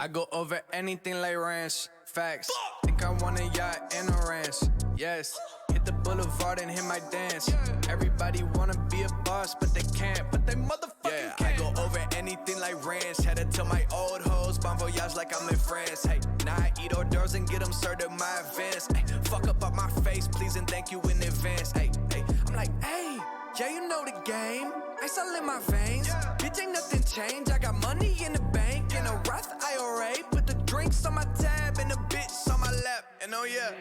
I go over anything like ranch, facts. Think I want a yacht and a ranch, yes. Hit the boulevard and hit my dance. Everybody wanna be a boss, but they can't. But they motherfucking can't. I go over anything like ranch. Had to tell my old hoes, bon voyage like I'm in France. Hey, now I eat hors d'oeuvres and get them served at my events. Hey, fuck up on my face, please and thank you in advance. Hey, hey, I'm like, hey, yeah, you know the game. Ice all in my veins. Bitch, ain't nothing changed. I got money in the bank in a Roth IRA. Put the drinks on my tab and the bitch on my lap. And oh yeah,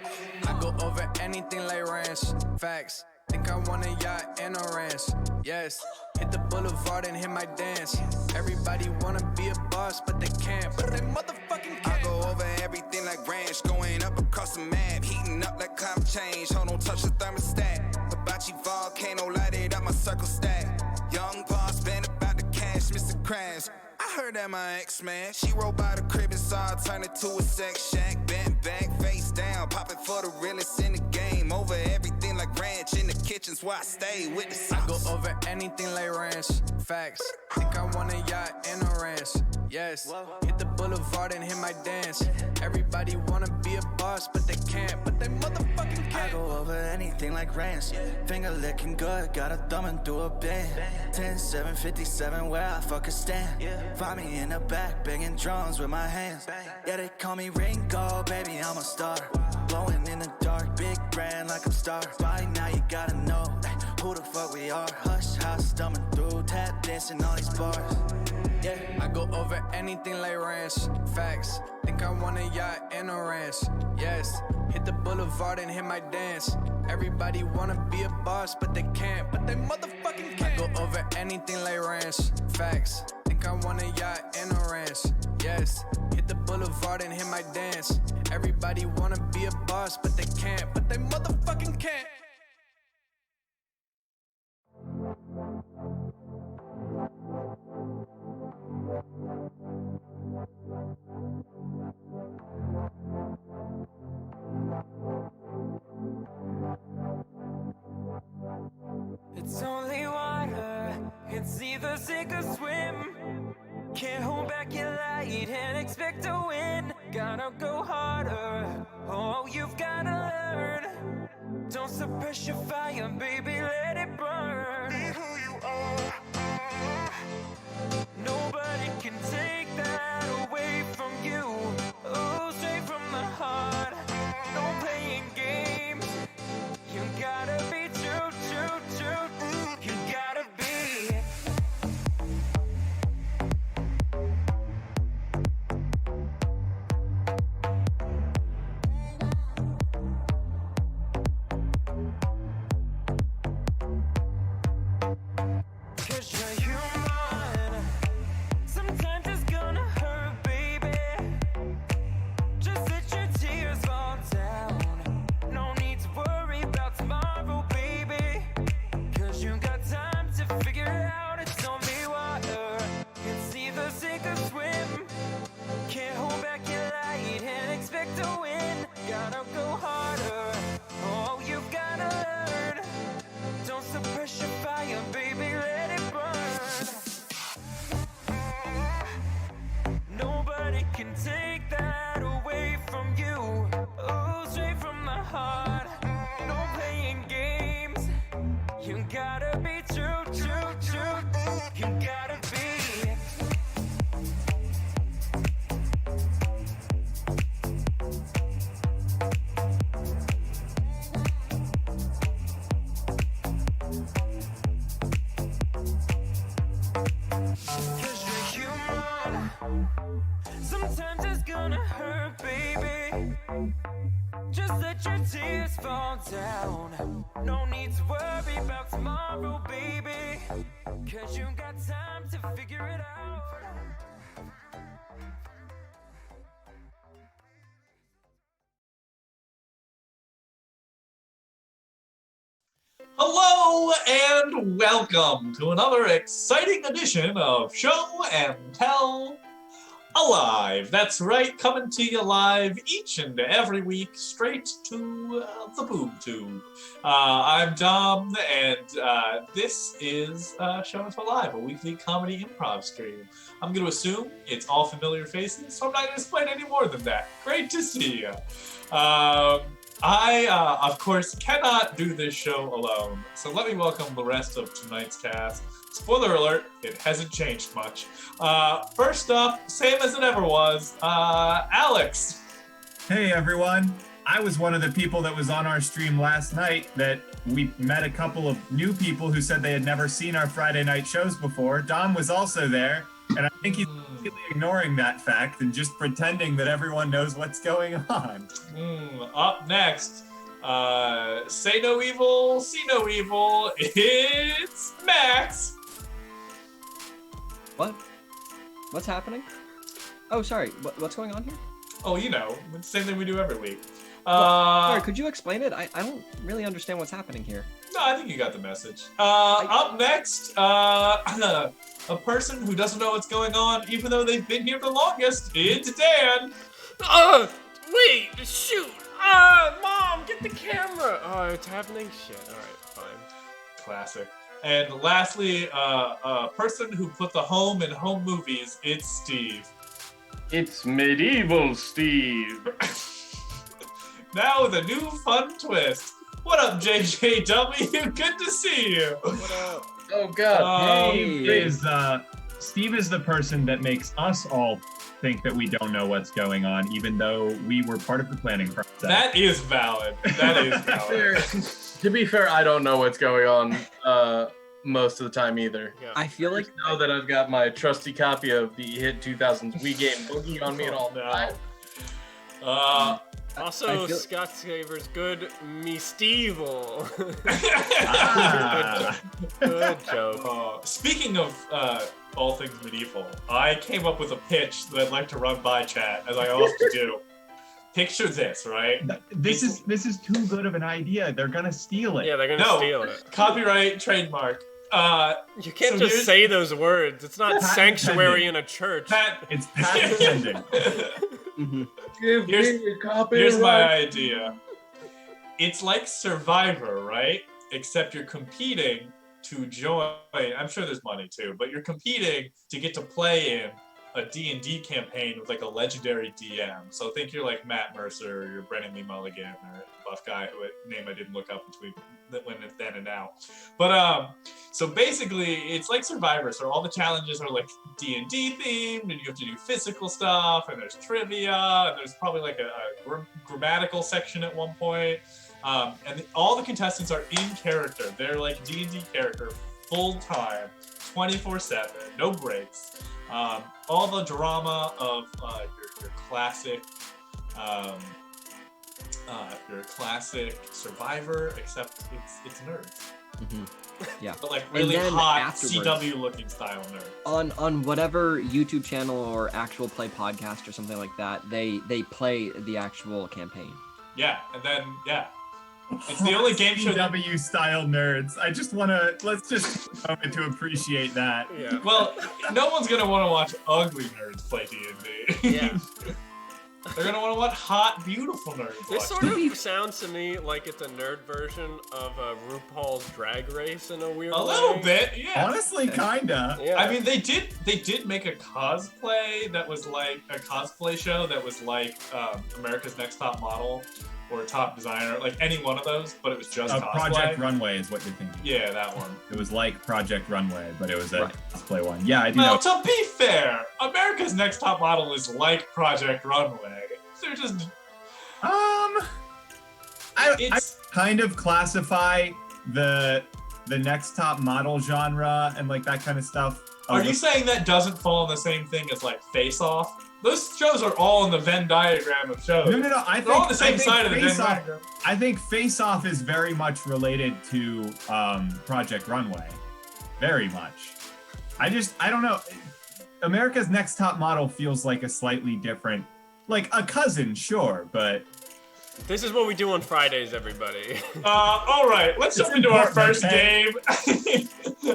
I go over anything like ranch, facts. Think I want a yacht and a ranch, yes. Hit the boulevard and hit my dance. Everybody wanna be a boss, but they can't. But they motherfucking can't. I go over everything like ranch, going up across the map, heating up like climate change. Hold on, touch the thermostat. Hibachi volcano, light it up, my circle stack. Young boss, been about the cash, Mr. Crash. I heard that my ex, man. She rolled by the crib and saw I turn it to a sex shack. Bent back, face down, popping for the realest in the game. Over everything like ranch, in the kitchen's where I stay with the sauce. I go over anything like ranch, facts. Think I want a yacht and a ranch, yes. Hit the boulevard and hit my dance. Everybody wanna be a boss, but they can't. But they motherfucking can't. I go over anything like ranch. Finger licking good, got a thumb and do a bend. 10-7, 57, where I fucking stand. Find me in the back, banging drums with my hands. Yeah, they call me Ringo, baby, I'm a star. Blowing in the dark, big brand like I'm Star. By now you gotta know who the fuck we are. Hush house, stumbling through, tap dancing all these bars. Yeah, I go over anything like ranch, facts. Think I want a yacht and a ranch, yes. Hit the boulevard and hit my dance. Everybody wanna be a boss, but they can't. But they motherfucking can't. I go over anything like ranch, facts. Think I want a yacht and a ranch, yes. Hit the boulevard and hit my dance. Everybody wanna be a boss, but they can't. But they motherfucking can't. It's only water, it's either sink or swim. Can't hold back your light and expect to win. Gotta go harder, oh, you've gotta learn. Don't suppress your fire, baby, let it burn. Be who you are. Nobody can take that away from you. Oh, straight from the heart. No playing games. You gotta be true, true, true. You gotta be. Cause you're human. Sometimes it's gonna hurt, baby. Just let your tears fall down. No need to worry about tomorrow, baby. Cause you got time to figure it out. It's only water. It's either sink or swim. Can't hold back your light and expect to win. Gotta go harder. Oh, you've gotta learn. Don't suppress your fire, baby, let it burn. Nobody can take that away from you. Oh, straight from the heart. No playing games. You gotta be true, true, true. You gotta be. Cause you're human. Sometimes it's gonna hurt, baby. Just let your tears fall down. No need to worry about tomorrow, baby. Cause you got time to figure it out. Hello and welcome to another exciting edition of Show and Tell alive. That's right, coming to you live each and every week, straight to the boob tube. I'm Dom, and this is Show Us Alive, a weekly comedy improv stream. I'm going to assume it's all familiar faces, so I'm not going to explain any more than that. Great to see you. I, of course, cannot do this show alone, so let me welcome the rest of tonight's cast. Spoiler alert, it hasn't changed much. First up, same as it ever was, Alex. Hey everyone. I was one of the people that was on our stream last night that we met a couple of new people who said they had never seen our Friday night shows before. Dom was also there, and I think he's completely ignoring that fact and just pretending that everyone knows what's going on. Up next, say no evil, see no evil, it's Max. What? What's happening? Oh, sorry. What's going on here? Oh, you know, the same thing we do every week. Sorry, could you explain it? I don't really understand what's happening here. No, I think you got the message. Up next, a person who doesn't know what's going on, even though they've been here the longest, it's Dan. Wait, shoot! Mom, get the camera! Oh, it's happening? Shit, alright, fine. Classic. And lastly, a person who put the home in home movies, it's Steve. It's medieval Steve. Now with a new fun twist. What up, JJW? Good to see you. What up? Oh god. Hey. Steve is the person that makes us all think that we don't know what's going on, even though we were part of the planning process. That is valid. That is valid. To be fair, I don't know what's going on most of the time either. Yeah. I feel like I know that I've got my trusty copy of the hit 2000s Wii game Boogie on me at all times. Also, Scott Saver's good Misdialing. Good joke. Speaking of all things medieval, I came up with a pitch that I'd like to run by chat, as I often do. Picture this, right? This is too good of an idea. They're gonna steal it. Yeah, they're gonna steal it. Copyright, trademark. You can't so just say those words. It's not Patent sanctuary pending. in a church. It's patent pending. Give me a copy. Here's my idea. It's like Survivor, right? Except you're competing to join. I'm sure there's money too, but you're competing to get to play in a D&D campaign with like a legendary DM. So think you're like Matt Mercer or you're Brennan Lee Mulligan or a buff guy who name I didn't look up between then and now. But so basically it's like Survivor. So all the challenges are like D&D themed, and you have to do physical stuff, and there's trivia, and there's probably like a grammatical section at one point. And all the contestants are in character. They're like D&D character full time, 24/7, no breaks. All the drama of your classic Survivor, except it's nerds. Mm-hmm. Yeah. But like really hot afterwards, CW looking style nerds. on whatever YouTube channel or actual play podcast or something like that, they play the actual campaign. Yeah, and then it's the only game show that... CW style nerds. Let's just take a moment to appreciate that. Yeah. Well, no one's gonna want to watch ugly nerds play D&D. Yeah. They're gonna want to watch hot, beautiful nerds. This watch sort of sounds to me like it's a nerd version of RuPaul's Drag Race in a weird way. A little bit, yeah. Honestly, kinda. Yeah. I mean, they did make a cosplay that was like a cosplay show that was like America's Next Top Model or Top Designer, like any one of those, but it was just cosplay. Project Runway is what you're thinking. Yeah, that one. It was like Project Runway, but it was a cosplay one. Yeah, I do Well, know. to be fair, America's Next Top Model is like Project Runway. They're just... I kind of classify the Next Top Model genre and like that kind of stuff. Are you saying that doesn't fall in the same thing as like Face Off? Those shows are all in the Venn diagram of shows. No. They're all on the same side of the Venn diagram. I think Face Off is very much related to Project Runway. Very much. I don't know. America's Next Top Model feels like a slightly different, like a cousin, sure, but This is what we do on Fridays, everybody. All right, let's jump into our important, first okay? game.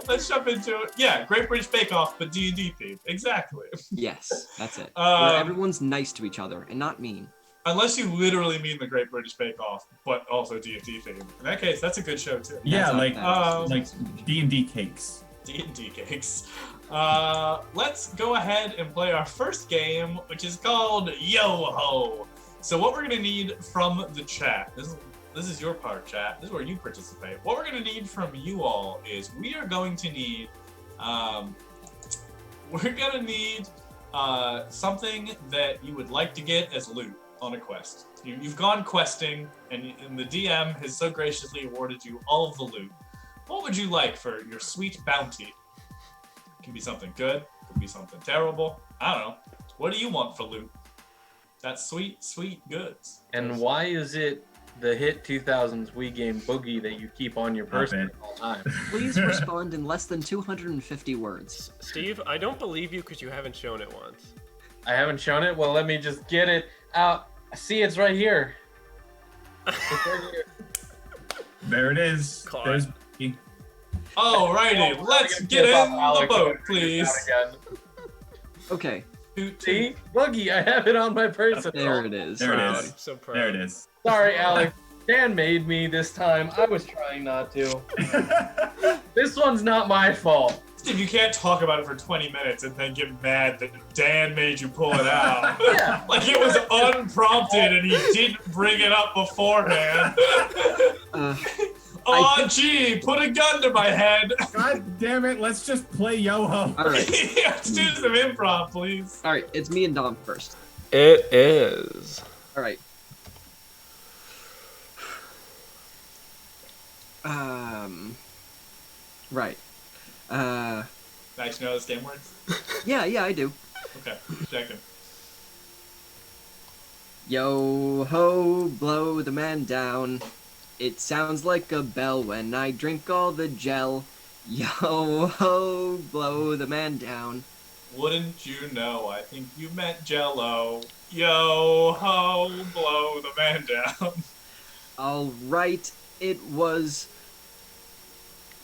Let's jump into it. Yeah, Great British Bake Off, but D&D themed. Exactly. Yes, that's it. Where Um, everyone's nice to each other and not mean. Unless you literally mean the Great British Bake Off, but also D&D themed. In that case, that's a good show too. Yeah, That's not like D&D cakes. D&D cakes. Let's go ahead and play our first game, which is called Yo-Ho. So what we're gonna need from the chat, this is your part, chat. This is where you participate. What we're gonna need from you all is we are going to need, something that you would like to get as loot on a quest. You've gone questing, and the DM has so graciously awarded you all of the loot. What would you like for your sweet bounty? It can be something good, it could be something terrible. I don't know. What do you want for loot? That's sweet, sweet goods. And why is it the hit 2000s Wii game Boogie that you keep on your person at all time? Please respond in less than 250 words. Steve, I don't believe you because you haven't shown it once. I haven't shown it? Well, let me just get it out. See, it's right here. It's right here. There it is. Caught. There's Alrighty, let's get in the boat, please. Okay, See? Boogie, I have it on my person. there it is. There it Proud. is. So proud. There it is. Sorry, Alex. Dan made me this time. I was trying not to. This one's not my fault. Steve, you can't talk about it for 20 minutes and then get mad that Dan made you pull it out. Yeah. Like it was unprompted and he didn't bring it up beforehand. Gee, put a gun to my head. God damn it, let's just play Yo-Ho. All right, Let's do some improv, please. all right. It's me and Dom first. It is. All right. Right. Nice to know this game works. Yeah, I do. Okay, checking. Yo ho, blow the man down. It sounds like a bell when I drink all the gel. Yo ho, blow the man down. Wouldn't you know? I think you meant Jello. Yo ho, blow the man down. All right, it was.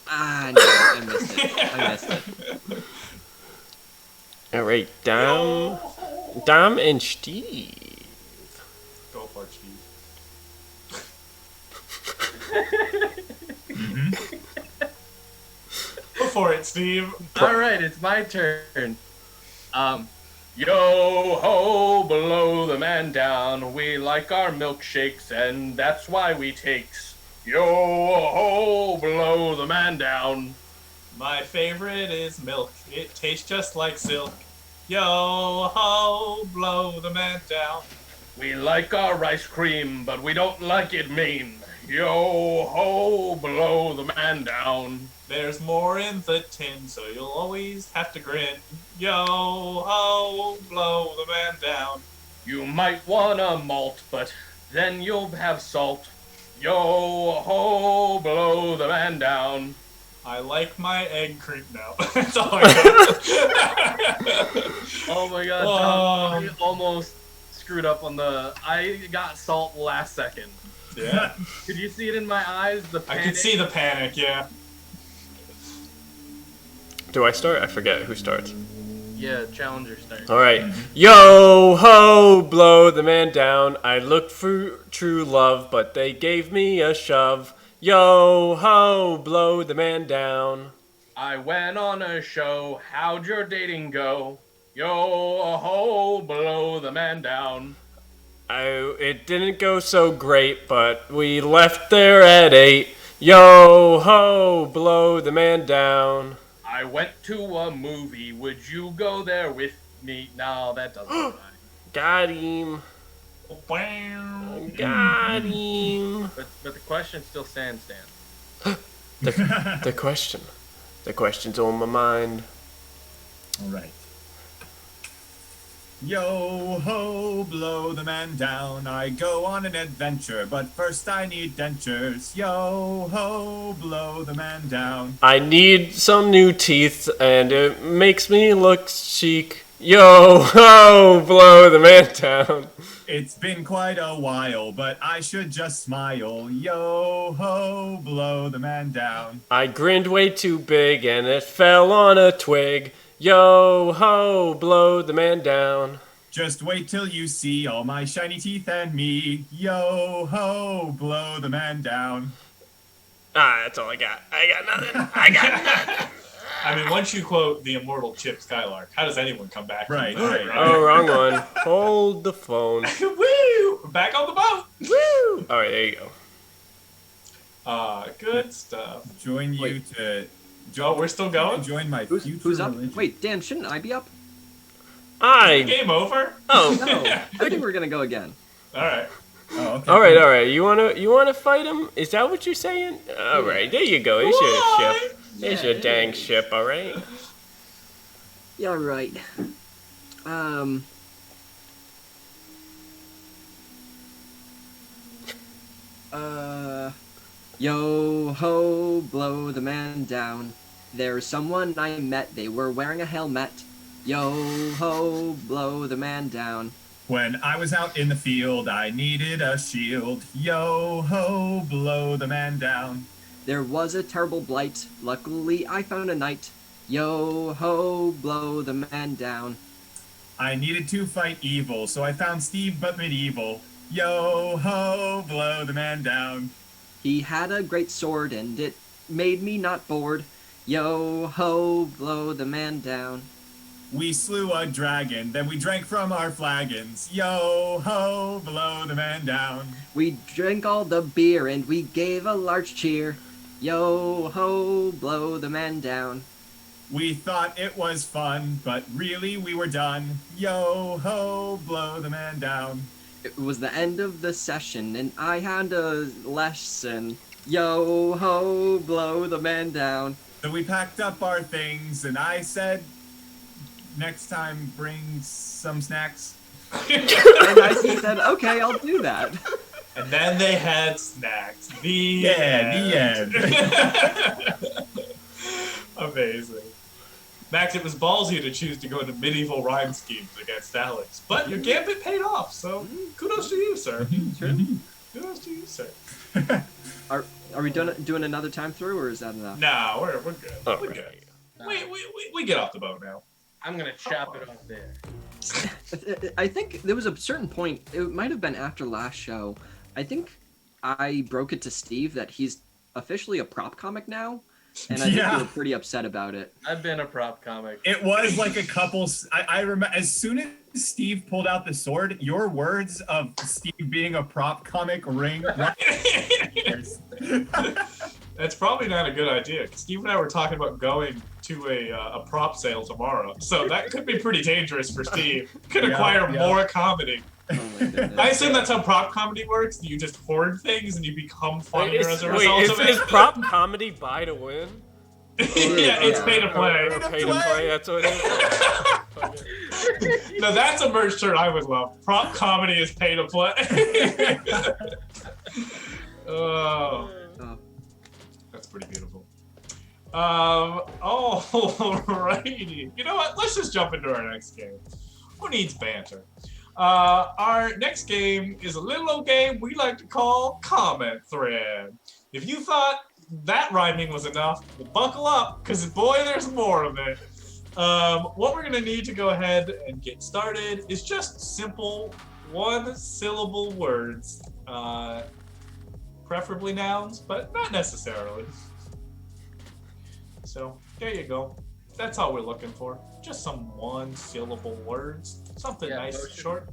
No, I missed it. All right, Dom and Steve. Go for it, Steve. Go for it, Steve. All right, it's my turn. Yo ho, blow the man down. We like our milkshakes, and that's why we takes. Yo ho, blow the man down. My favorite is milk. It tastes just like silk. Yo ho, blow the man down. We like our ice cream, but we don't like it mean. Yo ho, blow the man down. There's more in the tin, so you'll always have to grin. Yo ho, blow the man down. You might want a malt, but then you'll have salt. Yo ho, blow the man down. I like my egg cream now. That's all I got. Oh my god, Tom, I almost screwed up on the... I got salt last second. Yeah. Could you see it in my eyes? The I panic? can see the panic, yeah. Do I start? I forget who starts. Yeah, challenger start. All right. Yo ho, blow the man down. I looked for true love, but they gave me a shove. Yo ho, blow the man down. I went on a show. How'd your dating go? Yo ho, blow the man down. It didn't go so great, but we left there at 8. Yo ho, blow the man down. I went to a movie. Would you go there with me? No, that doesn't rhyme. Got him. Got him. But the question still stands, Dan. The question. The question's on my mind. All right. Yo ho, blow the man down. I go on an adventure, but first I need dentures. Yo ho, blow the man down. I need some new teeth, and it makes me look chic. Yo ho, blow the man down. It's been quite a while, but I should just smile. Yo ho, blow the man down. I grinned way too big and it fell on a twig. Yo ho, blow the man down. Just wait till you see all my shiny teeth and me. Yo ho, blow the man down. That's all I got. I got nothing. I mean, once you quote the immortal Chip Skylark, how does anyone come back? Right. Oh, wrong one. Hold the phone. Woo! Back on the boat. Woo! All right, there you go. Good stuff. Join you to. Oh, we're still going? Join my Who's up? religion. Wait, Dan, shouldn't I be up? Game over? Oh. No, I think we're gonna go again. All right. Oh, okay. All right. You wanna fight him? Is that what you're saying? All right, there you go. There's your ship. There's your dang ship. All right. Yeah, right. Yo ho, blow the man down. There's someone I met, they were wearing a helmet. Yo ho, blow the man down. When I was out in the field, I needed a shield. Yo ho, blow the man down. There was a terrible blight, luckily I found a knight. Yo ho, blow the man down. I needed to fight evil, so I found Steve but medieval. Yo ho, blow the man down. He had a great sword and it made me not bored. Yo ho, blow the man down. We slew a dragon, then we drank from our flagons. Yo ho, blow the man down. We drank all the beer and we gave a large cheer. Yo ho, blow the man down. We thought it was fun, but really we were done. Yo ho, blow the man down. It was the end of the session and I had a lesson. Yo ho, blow the man down. So we packed up our things and I said, next time bring some snacks. And I said, okay, I'll do that. And then they had snacks. The end. Amazing. Max, it was ballsy to choose to go into medieval rhyme schemes against Alex, but your gambit paid off, so kudos to you, sir. Kudos to you, sir. Are we doing another time through, or is that enough? No, we're good. Oh, We're good. We get off the boat now. I'm gonna chop it off there. I think there was a certain point, it might have been after last show, I think I broke it to Steve that he's officially a prop comic now, and I think you were pretty upset about it. I've been a prop comic. It was like a couple. I remember as soon as Steve pulled out the sword, your words of Steve being a prop comic ring. That's probably not a good idea, because Steve and I were talking about going to a prop sale tomorrow, so that could be pretty dangerous for Steve. Could acquire more comedy. Oh my goodness. I assume that's how prop comedy works. You just hoard things and you become funnier as a result of it. Is prop comedy buy to win? Yeah, it's pay to play. Pay to play, that's what it is. No, that's a merch shirt I would love. Prop comedy is pay to play. Oh. That's pretty beautiful. Alrighty. You know what? Let's just jump into our next game. Who needs banter? Our next game is a little old game we like to call Comment Thread. If you thought that rhyming was enough, well, buckle up, because boy, there's more of it. What we're going to need to go ahead and get started is just simple one-syllable words. Preferably nouns, but not necessarily. So, there you go. That's all we're looking for. Just some one-syllable words. Something nice and short.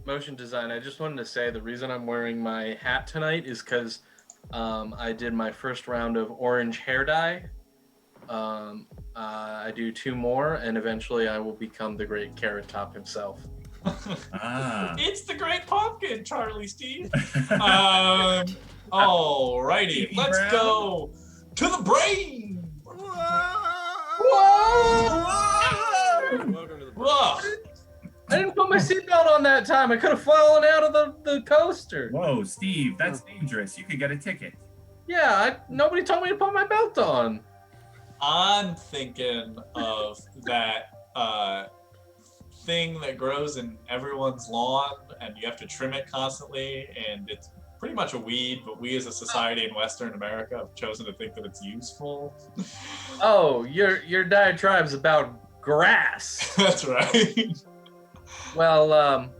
Motion design. I just wanted to say the reason I'm wearing my hat tonight is because I did my first round of orange hair dye. I do 2 more, and eventually I will become the great Carrot Top himself. It's the Great Pumpkin, Charlie Steve. Alrighty, let's go to the brain. Welcome to the Whoa. I didn't put my seatbelt on that time. I could have fallen out of the coaster. Whoa, Steve, that's dangerous. You could get a ticket. Yeah, nobody told me to put my belt on. I'm thinking of that thing that grows in everyone's lawn, and you have to trim it constantly, and it's pretty much a weed, but we as a society in Western America have chosen to think that it's useful. Oh, your diatribe's about grass. That's right. Well,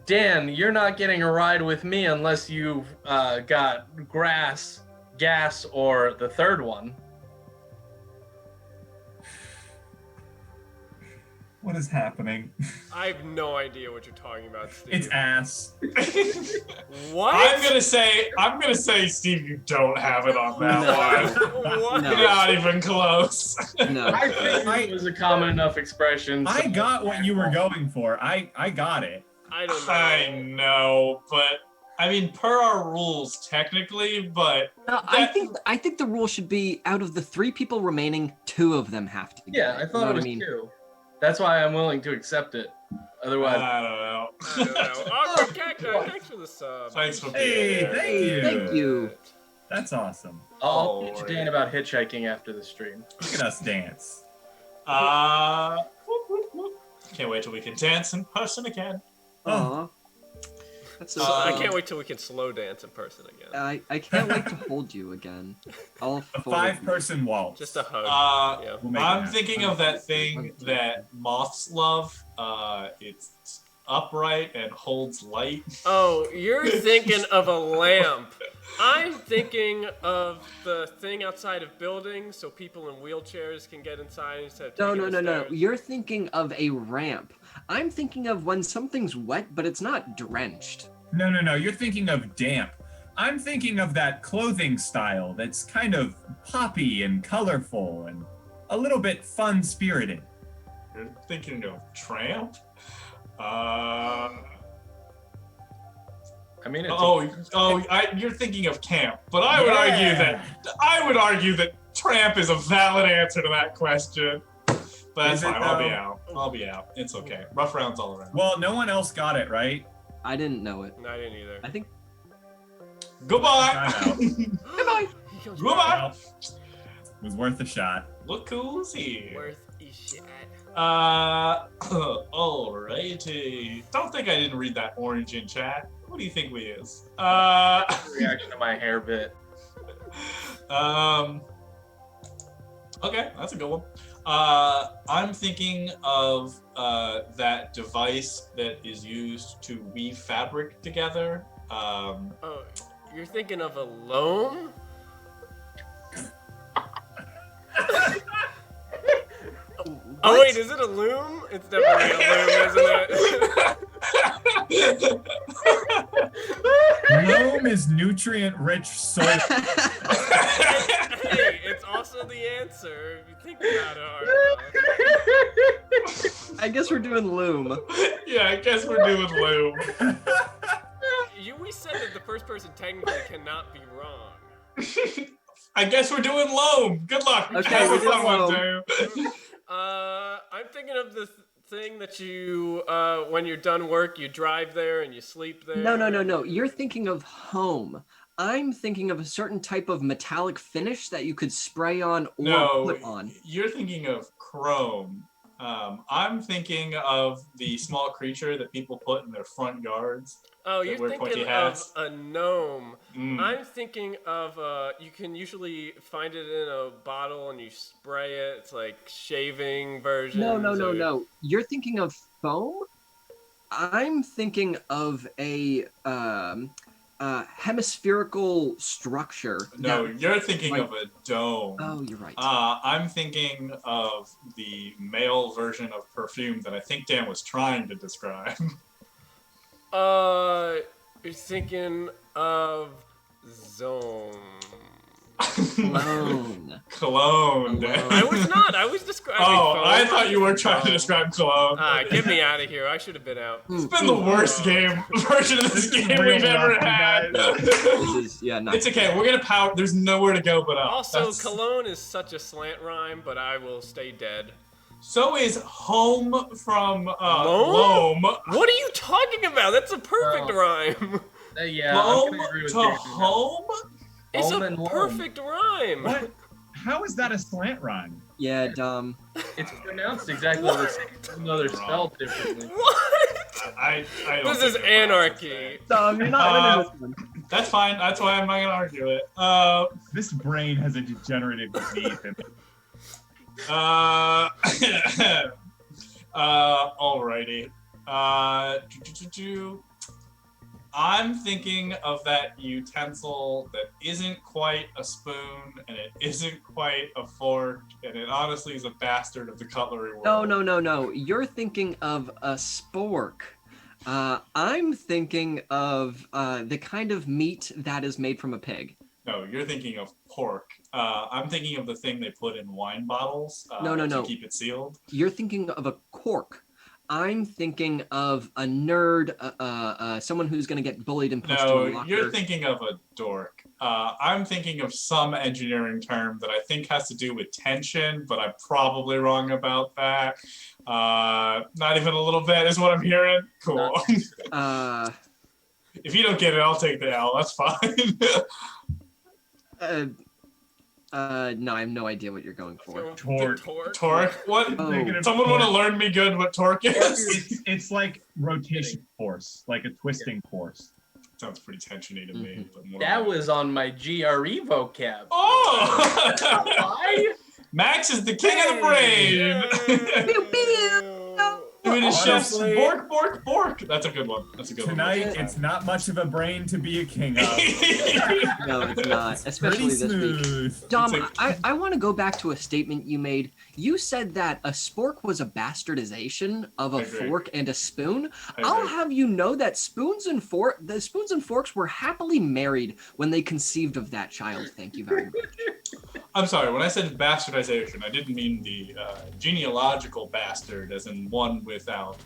Dan, you're not getting a ride with me unless you've got grass, gas, or the third one. What is happening? I have no idea what you're talking about, Steve. It's ass. What? I'm gonna say, Steve, you don't have it on that one. What? No. Not even close. No. I think it was a common enough expression. I got what you were going for. I got it. I don't know. I know, but I mean, per our rules, technically, but No, I think the rule should be out of the 3 people remaining, 2 of them have to. Yeah, I thought it was 2. That's why I'm willing to accept it. Otherwise, I don't know. I don't know. Awkward Cacti, thanks for the sub. Thanks for being Hey, here. thank you. Thank you. That's awesome. I'll teach Dan about hitchhiking after the stream. Look at us dance. Can't wait till we can dance in person again. Aw. That's so I sweet. can't wait till we can slow dance in person again. I can't wait to hold you again. All A 4 of you. 5-person waltz. Just a hug. Yeah. We'll make it I'm happen. thinking of that thing that moths love. It's upright and holds light. Oh, you're thinking of a lamp. I'm thinking of the thing outside of buildings so people in wheelchairs can get inside instead of No, taking no, the no, no. stairs. You're thinking of a ramp. I'm thinking of when something's wet, but it's not drenched. No. You're thinking of damp. I'm thinking of that clothing style that's kind of poppy and colorful and a little bit fun-spirited. You're thinking of tramp? I mean, it's You're thinking of camp, but I would argue that tramp is a valid answer to that question. But that's Is it, fine. I'll be though? out. I'll be out. It's okay. Rough rounds all around. Well, no one else got it, right? I didn't know it. No, I didn't either. I think. Goodbye. Time out. Goodbye. Goodbye. Well, it was worth a shot. Look who's here. Worth a shit. Alrighty. Don't think I didn't read that orange in chat. What do you think we is? reaction to my hair bit. Okay, that's a good one. I'm thinking of that device that is used to weave fabric together. Oh, you're thinking of a loam? Oh wait, is it a loom? It's definitely a loom, isn't it? Loam is nutrient-rich soil. Hey, it's also the answer if you think about it hard enough. I guess we're doing loom. Yeah, I guess we're doing loom. We said that the first person technically cannot be wrong. I guess we're doing loam. Good luck. Okay, we're doing loam. I'm thinking of the thing that you, when you're done work, you drive there and you sleep there. No. You're thinking of home. I'm thinking of a certain type of metallic finish that you could spray on or put on. You're thinking of chrome. I'm thinking of the small creature that people put in their front yards. Oh, you're wear thinking pointy of hats. a gnome. Mm. I'm thinking of, you can usually find it in a bottle and you spray it. It's like shaving version. No. You're thinking of foam? I'm thinking of a hemispherical structure. No, that- you're thinking like- of a dome. Oh, you're right. I'm thinking of the male version of perfume that I think Dan was trying to describe. You're thinking of zone. Cologne, Dan. I was not. I was describing Oh, foam. I thought you were trying to describe cologne. Get me out of here. I should have been out. It's been the worst version of this game real we've ever rough, had. This is, not It's okay. We're gonna power. There's nowhere to go but up. Also, That's- cologne is such a slant rhyme, but I will stay dead. So is home from Loam? loam. What are you talking about? That's a perfect rhyme. Yeah, I'm Loam gonna agree with to Dan. home? It's Home a and loam. perfect rhyme. What? How is that a slant rhyme? Yeah, dumb. It's pronounced exactly the same, even though they're spelled differently. What? I don't This think is they're pronounced anarchy. Dumb, you're not winning this one. That's fine. That's why I'm not gonna argue it. This brain has a degenerative disease in it. Alrighty. I'm thinking of that utensil that isn't quite a spoon and it isn't quite a fork and it honestly is a bastard of the cutlery world. No. You're thinking of a spork. I'm thinking of the kind of meat that is made from a pig. No, you're thinking of pork. I'm thinking of the thing they put in wine bottles No. to keep it sealed. You're thinking of a cork. I'm thinking of a nerd, someone who's going to get bullied and pushed to a No, locker. you're thinking of a dork. I'm thinking of some engineering term that I think has to do with tension, but I'm probably wrong about that. Not even a little bit is what I'm hearing. Cool. If you don't get it, I'll take the L. That's fine. No, I have no idea what you're going for. Torque. Torque? What? Oh. Someone want to learn me good what torque is? It's like rotation force, like a twisting force. Sounds pretty tensiony to me. But more That like- was on my GRE vocab. Oh! Why? Max is the king of the brain! Doing a chef's Honestly- bork. That's a good one. That's a good Tonight, one. it's not much of a brain to be a king of. No, it's not, especially Pretty this week. smooth. Dom, It's I want to go back to a statement you made. You said that a spork was a bastardization of a I agree. fork and a spoon. I I'll agree. have you know that the spoons and forks were happily married when they conceived of that child. Thank you very much. I'm sorry, when I said bastardization, I didn't mean the genealogical bastard, as in one without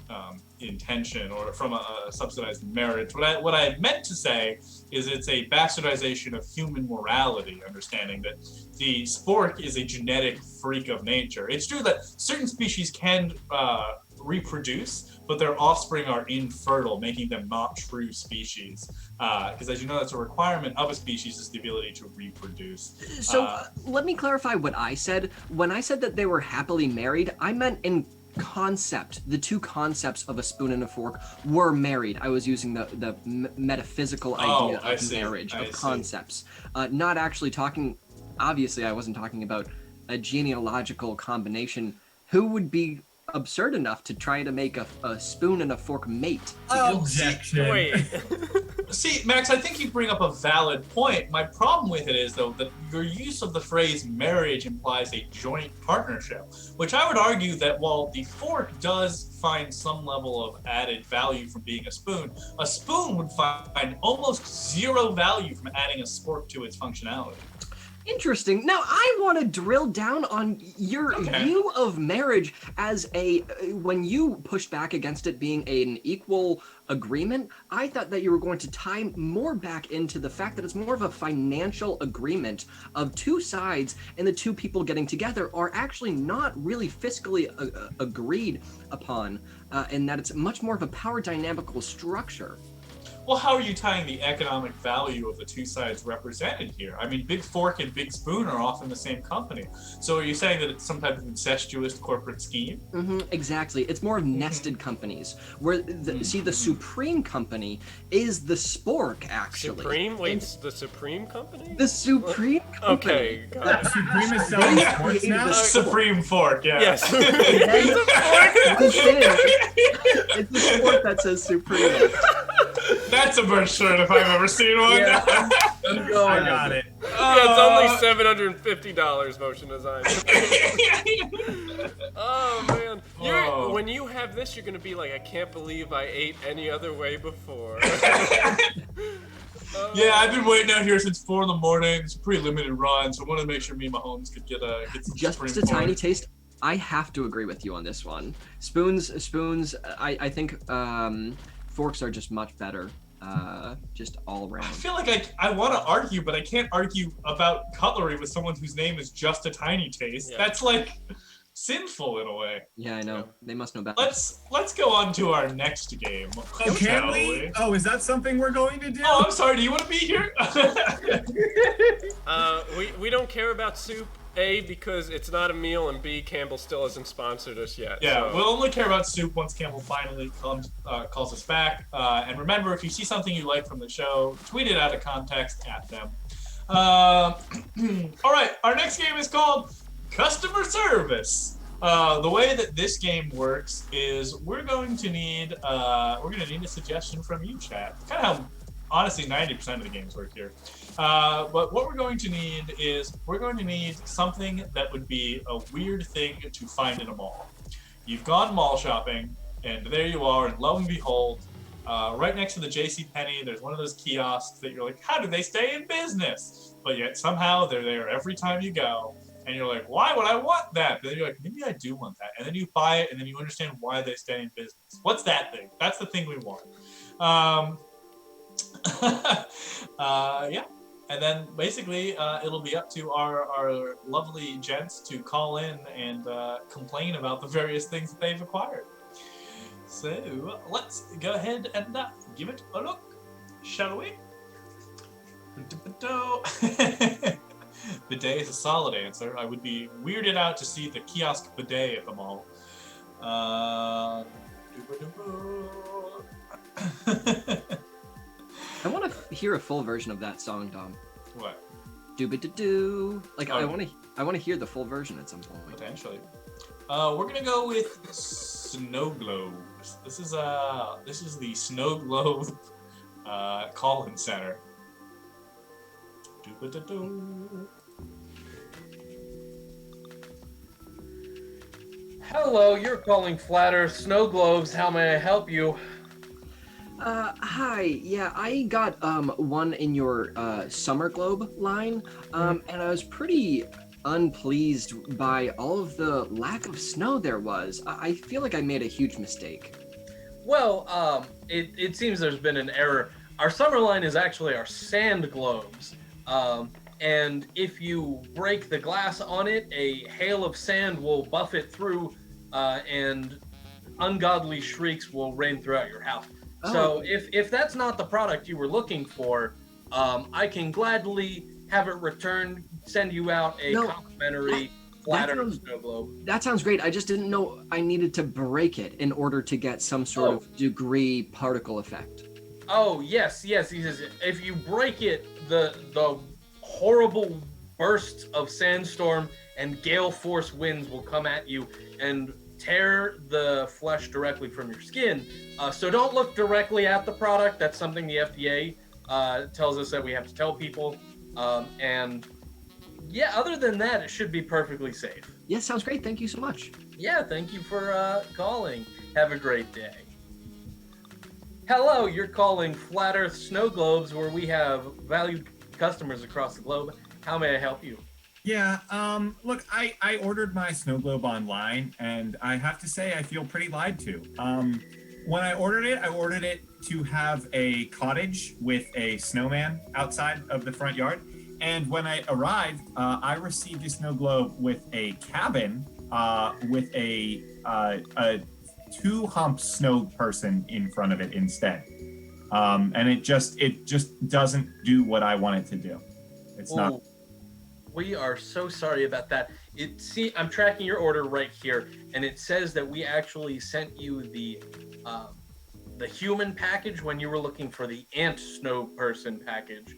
intention or from a subsidized marriage. What I meant to say is it's a bastardization of human morality, understanding that the spork is a genetic freak of nature. It's true that certain species can reproduce, but their offspring are infertile, making them not true species. Because as you know, that's a requirement of a species, is the ability to reproduce. So let me clarify what I said. When I said that they were happily married, I meant in concept. The two concepts of a spoon and a fork were married. I was using the metaphysical idea I of see. marriage, I of see. concepts. Not actually talking, obviously I wasn't talking about a genealogical combination. Who would be absurd enough to try to make a spoon and a fork mate? Objection. Wait. See, Max, I think you bring up a valid point. My problem with it is, though, that your use of the phrase marriage implies a joint partnership, which I would argue that while the fork does find some level of added value from being a spoon would find almost zero value from adding a spork to its functionality. Interesting. Now I want to drill down on your view of marriage as when you pushed back against it being an equal agreement. I thought that you were going to tie more back into the fact that it's more of a financial agreement of two sides, and the two people getting together are actually not really fiscally agreed upon, and that it's much more of a power dynamical structure. Well, how are you tying the economic value of the two sides represented here? I mean, Big Fork and Big Spoon are often the same company. So are you saying that it's some type of incestuous corporate scheme? Exactly. It's more of nested companies, where the Supreme Company is the spork, actually. Supreme? Wait, the Supreme Company? The Supreme Company. Okay, got it. Supreme is selling sports now? Supreme Fork, yeah. Yes. It's the sport that says Supreme. That's a merch shirt if I've ever seen one. Yeah, I'm I going. got it. Yeah, it's only $750 motion design. Oh man, Whoa. when you have this, you're gonna be like, I can't believe I ate any other way before. Yeah, I've been waiting out here since 4 in the morning. It's a pretty limited run, so I wanted to make sure me and my homies could get some Just Supreme a tiny Fork. taste. I have to agree with you on this one. Spoons. I think forks are just much better. Just all I around. feel like I want to argue, but I can't argue about cutlery with someone whose name is Just a Tiny Taste. Yeah. That's like sinful in a way. Yeah, I know. They must know better. Let's go on to our next game. Oh, can shall we? Oh, is that something we're going to do? Oh, I'm sorry. Do you want to be here? We don't care about soup. A, because it's not a meal, and B, Campbell still hasn't sponsored us yet. Yeah, so. we'll only care about soup once Campbell finally calls us back. And remember, if you see something you like from the show, tweet it out of context at them. All right, our next game is called Customer Service. The way that this game works is we're going to need a suggestion from you, chat. Kind of how, honestly, 90% of the games work here. But what we're going to need is something that would be a weird thing to find in a mall. You've gone mall shopping, and there you are, and lo and behold, right next to the JCPenney, there's one of those kiosks that you're like, how do they stay in business? But yet somehow they're there every time you go, and you're like, why would I want that? But then you're like, maybe I do want that. And then you buy it, and then you understand why they stay in business. What's that thing? That's the thing we want. Yeah. And then basically it'll be up to our lovely gents to call in and complain about the various things that they've acquired. So let's go ahead and give it a look, shall we? Bidet is a solid answer. I would be weirded out to see the kiosk bidet at the mall. I want to hear a full version of that song, Dom. What? Doo-ba-doo-doo. Like, I want to hear the full version at some point. Potentially. We're gonna go with snow globes. This is the snow globe call-in center. Doo-ba-doo-doo. Hello, you're calling Flat Earth Snow Globes. How may I help you? Hi. Yeah, I got one in your summer globe line, and I was pretty unpleased by all of the lack of snow there was. I feel like I made a huge mistake. Well, it seems there's been an error. Our summer line is actually our sand globes. And if you break the glass on it, a hail of sand will buff it through, and ungodly shrieks will rain throughout your house. Oh. So if that's not the product you were looking for, I can gladly have it returned, send you out a complimentary Flat Earth snow globe. That sounds great. I just didn't know I needed to break it in order to get some sort of degree particle effect. Oh, yes. He says if you break it, the horrible bursts of sandstorm and gale force winds will come at you and tear the flesh directly from your skin. So don't look directly at the product. That's something the FDA tells us that we have to tell people. And yeah, other than that, it should be perfectly safe. Yeah, sounds great. Thank you so much. Yeah, thank you for calling. Have a great day. Hello, you're calling Flat Earth Snow Globes, where we have valued customers across the globe. How may I help you? Yeah, look, I ordered my snow globe online, and I have to say I feel pretty lied to. When I ordered it to have a cottage with a snowman outside of the front yard. And when I arrived, I received a snow globe with a cabin with a two-hump snow person in front of it instead. And it just doesn't do what I want it to do. It's not. We are so sorry about that. I'm tracking your order right here, and it says that we actually sent you the human package when you were looking for the ant snow person package.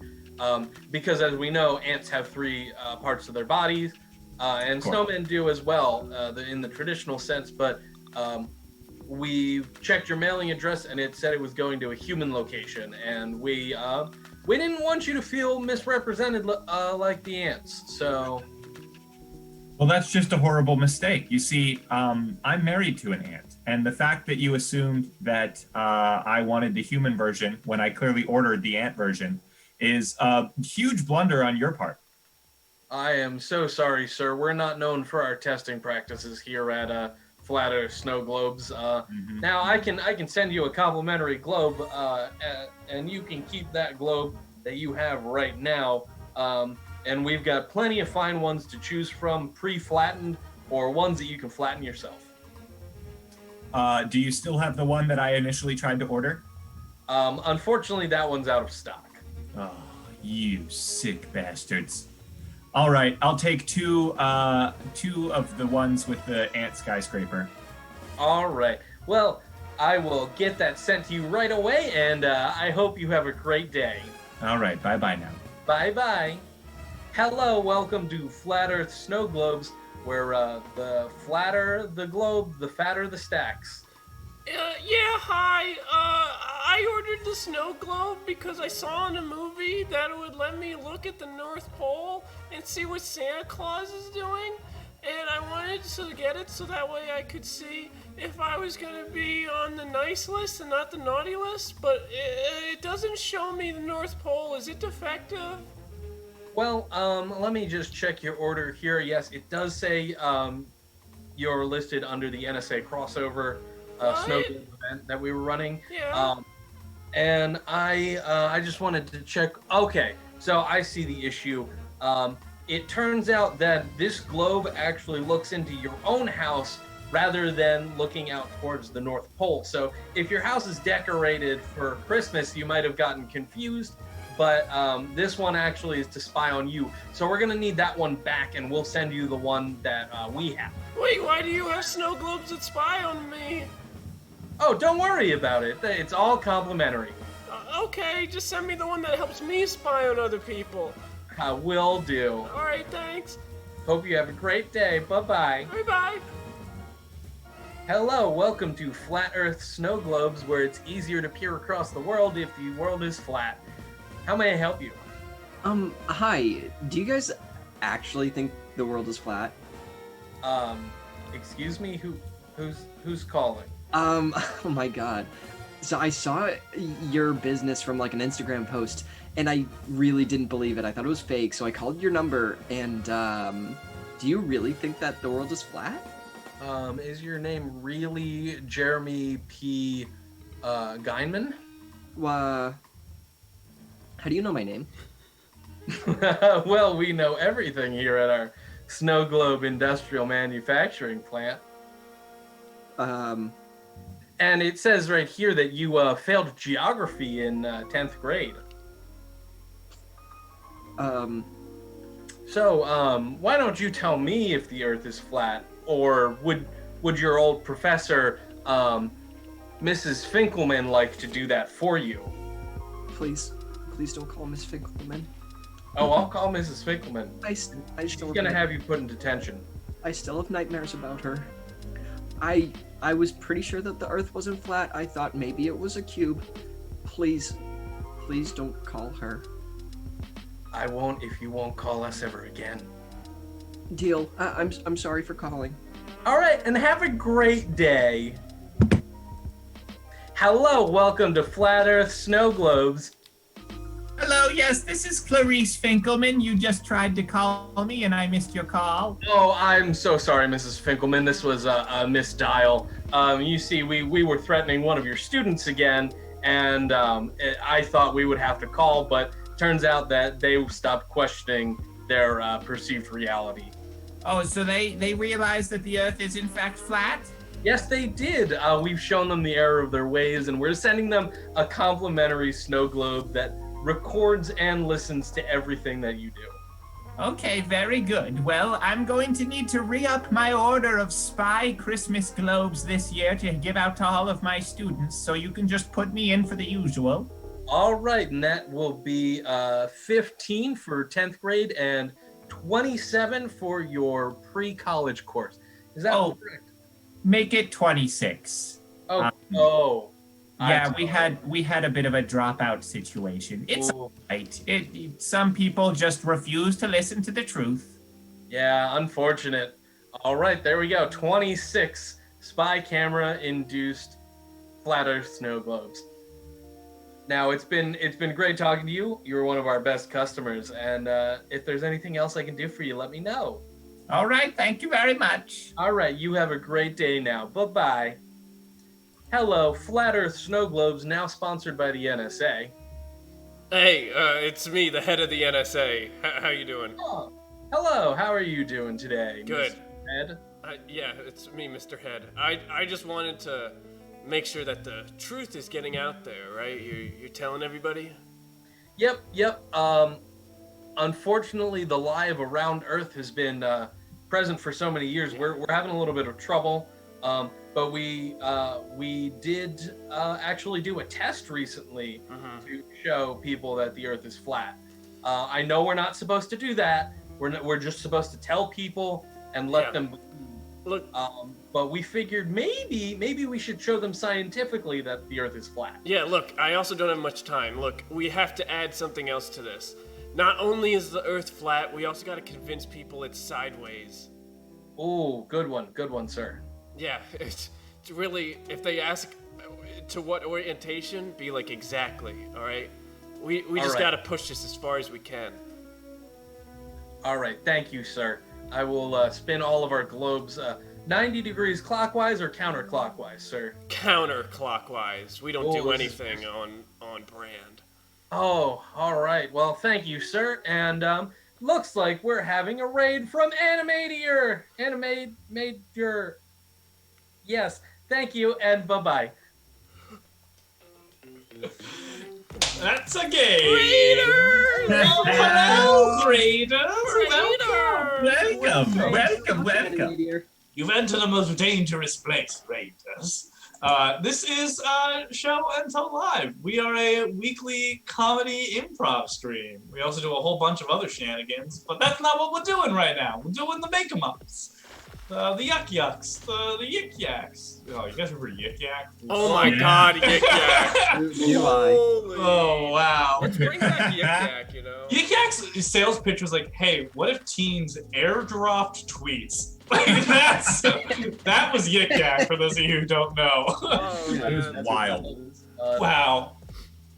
Because as we know, ants have three parts of their bodies, and snowmen do as well in the traditional sense, but we checked your mailing address and it said it was going to a human location, and we didn't want you to feel misrepresented like the ants, so... Well, that's just a horrible mistake. You see, I'm married to an ant, and the fact that you assumed that I wanted the human version when I clearly ordered the ant version is a huge blunder on your part. I am so sorry, sir. We're not known for our testing practices here at Flat Earth Snow Globes. Now, I can send you a complimentary globe, and you can keep that globe that you have right now. And we've got plenty of fine ones to choose from, pre-flattened or ones that you can flatten yourself. Do you still have the one that I initially tried to order? Unfortunately, that one's out of stock. Oh, you sick bastards. All right, I'll take two of the ones with the ant skyscraper. All right. Well, I will get that sent to you right away, and I hope you have a great day. All right, bye-bye now. Bye-bye. Hello, welcome to Flat Earth Snow Globes, where the flatter the globe, the fatter the stacks. Yeah, hi. I ordered the snow globe because I saw in a movie that it would let me look at the North Pole and see what Santa Claus is doing. And I wanted to get it so that way I could see if I was going to be on the nice list and not the naughty list. But it doesn't show me the North Pole. Is it defective? Well, let me just check your order here. Yes, it does say you're listed under the NSA crossover snow globe event that we were running. Yeah. And I just wanted to check. Okay, so I see the issue. It turns out that this globe actually looks into your own house rather than looking out towards the North Pole. So if your house is decorated for Christmas, you might have gotten confused, but this one actually is to spy on you. So we're gonna need that one back, and we'll send you the one that we have. Wait, why do you have snow globes that spy on me? Oh, don't worry about it. It's all complimentary. Okay, just send me the one that helps me spy on other people. I will do. All right, thanks. Hope you have a great day. Bye-bye. Bye-bye. Hello, welcome to Flat Earth Snow Globes, where it's easier to peer across the world if the world is flat. How may I help you? Hi. Do you guys actually think the world is flat? Excuse me? Who's calling? Oh my god. So I saw your business from like an Instagram post, and I really didn't believe it. I thought it was fake, so I called your number, and do you really think that the world is flat? Is your name really Jeremy P. Geinman? How do you know my name? Well, we know everything here at our Snow Globe Industrial Manufacturing Plant. And it says right here that you failed geography in 10th grade. So, why don't you tell me if the Earth is flat, or would your old professor, Mrs. Finkelman, like to do that for you? Please don't call Miss Finkelman. Oh, I'll call Mrs. Finkelman. She's gonna have you put in detention. I still have nightmares about her. I was pretty sure that the Earth wasn't flat. I thought maybe it was a cube. Please don't call her. I won't if you won't call us ever again. Deal. I'm sorry for calling. All right, and have a great day. Hello, welcome to Flat Earth Snow Globes. Hello, yes, this is Clarice Finkelman. You just tried to call me and I missed your call. Oh, I'm so sorry, Mrs. Finkelman. This was a misdial. You see, we were threatening one of your students again, and I thought we would have to call, but turns out that they stopped questioning their perceived reality. Oh, so they realized that the Earth is in fact flat? Yes, they did. We've shown them the error of their ways, and we're sending them a complimentary snow globe that records and listens to everything that you do. Okay, very good. Well, I'm going to need to re-up my order of spy Christmas globes this year to give out to all of my students, so you can just put me in for the usual. All right, and that will be 15 for 10th grade and 27 for your pre-college course. Is that correct? Make it 26. Yeah, we had a bit of a dropout situation. It's right. Some people just refuse to listen to the truth. Yeah, unfortunate. All right, there we go. 26 spy camera induced flat Earth snow globes. Now it's been great talking to you. You're one of our best customers, and if there's anything else I can do for you, let me know. All right, thank you very much. All right, you have a great day now. Bye-bye. Hello, Flat Earth Snow Globes, now sponsored by the NSA. Hey, it's me, the head of the NSA. How you doing? Oh, hello, how are you doing today, Good. Mr. Head? Yeah, it's me, Mr. Head. I just wanted to make sure that the truth is getting out there, right? You're telling everybody? Yep. unfortunately, the lie of a round Earth has been present for so many years. We're having a little bit of trouble. But we did actually do a test recently to show people that the Earth is flat. I know we're not supposed to do that. We're just supposed to tell people and let them look. But we figured maybe we should show them scientifically that the Earth is flat. Yeah, look, I also don't have much time. Look, we have to add something else to this. Not only is the Earth flat, we also got to convince people it's sideways. Oh, good one, sir. Yeah, it's really, if they ask to what orientation, be like exactly, all right? We just got to push this as far as we can. All right, thank you, sir. I will spin all of our globes 90 degrees clockwise or counterclockwise, sir? Counterclockwise. We don't do anything on brand. Oh, all right. Well, thank you, sir. And looks like we're having a raid from Animadier. Animadier. Yes, thank you, and bye-bye. That's a game. Raiders! Hello, Raiders! Welcome. You've entered a most dangerous place, Raiders. This is Show and Tell Live. We are a weekly comedy improv stream. We also do a whole bunch of other shenanigans, but that's not what we're doing right now. We're doing the make-em-ups. The Yuck Yucks, the Yik Yaks. Oh, you guys remember Yik Yak? Oh my God, Yik Yak! Oh wow! Let's bring back Yik Yak, you know. Yik Yak's sales pitch was like, "Hey, what if teens airdropped tweets?" Like that was Yik Yak for those of you who don't know. Oh, It was wild. Wow.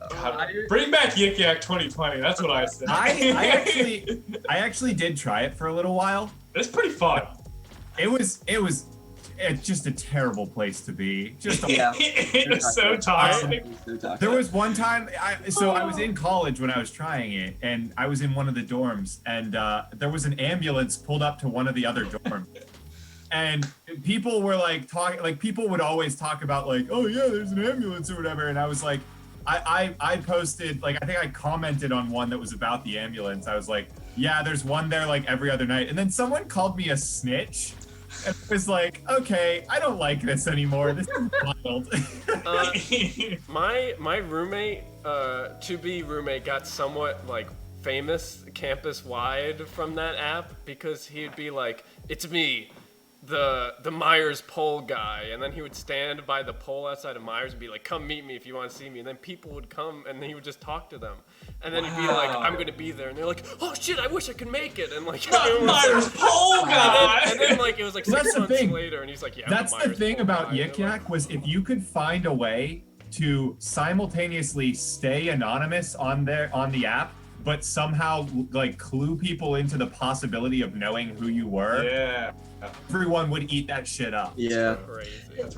God, bring back Yik Yak 2020. That's what I said. I actually did try it for a little while. It's pretty fun. It was just a terrible place to be. Just It's so toxic. There was one time, I was in college when I was trying it, and I was in one of the dorms, and there was an ambulance pulled up to one of the other dorms. And people were like talking, like people would always talk about like, oh yeah, there's an ambulance or whatever. And I was like, I posted, like, I think I commented on one that was about the ambulance. I was like, yeah, there's one there like every other night. And then someone called me a snitch. And I was like, okay, I don't like this anymore. This is wild. My roommate, to-be roommate, got somewhat like famous campus-wide from that app because he'd be like, it's me, the Myers pole guy, and then he would stand by the pole outside of Myers and be like, come meet me if you want to see me, and then people would come and then he would just talk to them, and then he'd be like, I'm gonna be there, and they're like, oh shit, I wish I could make it, and like Myers pole guy. and then like it was like 6 months later, and he's like, yeah, that's the thing about Yik Yak was if you could find a way to simultaneously stay anonymous on the app, but somehow like clue people into the possibility of knowing who you were. Yeah. Everyone would eat that shit up. Yeah.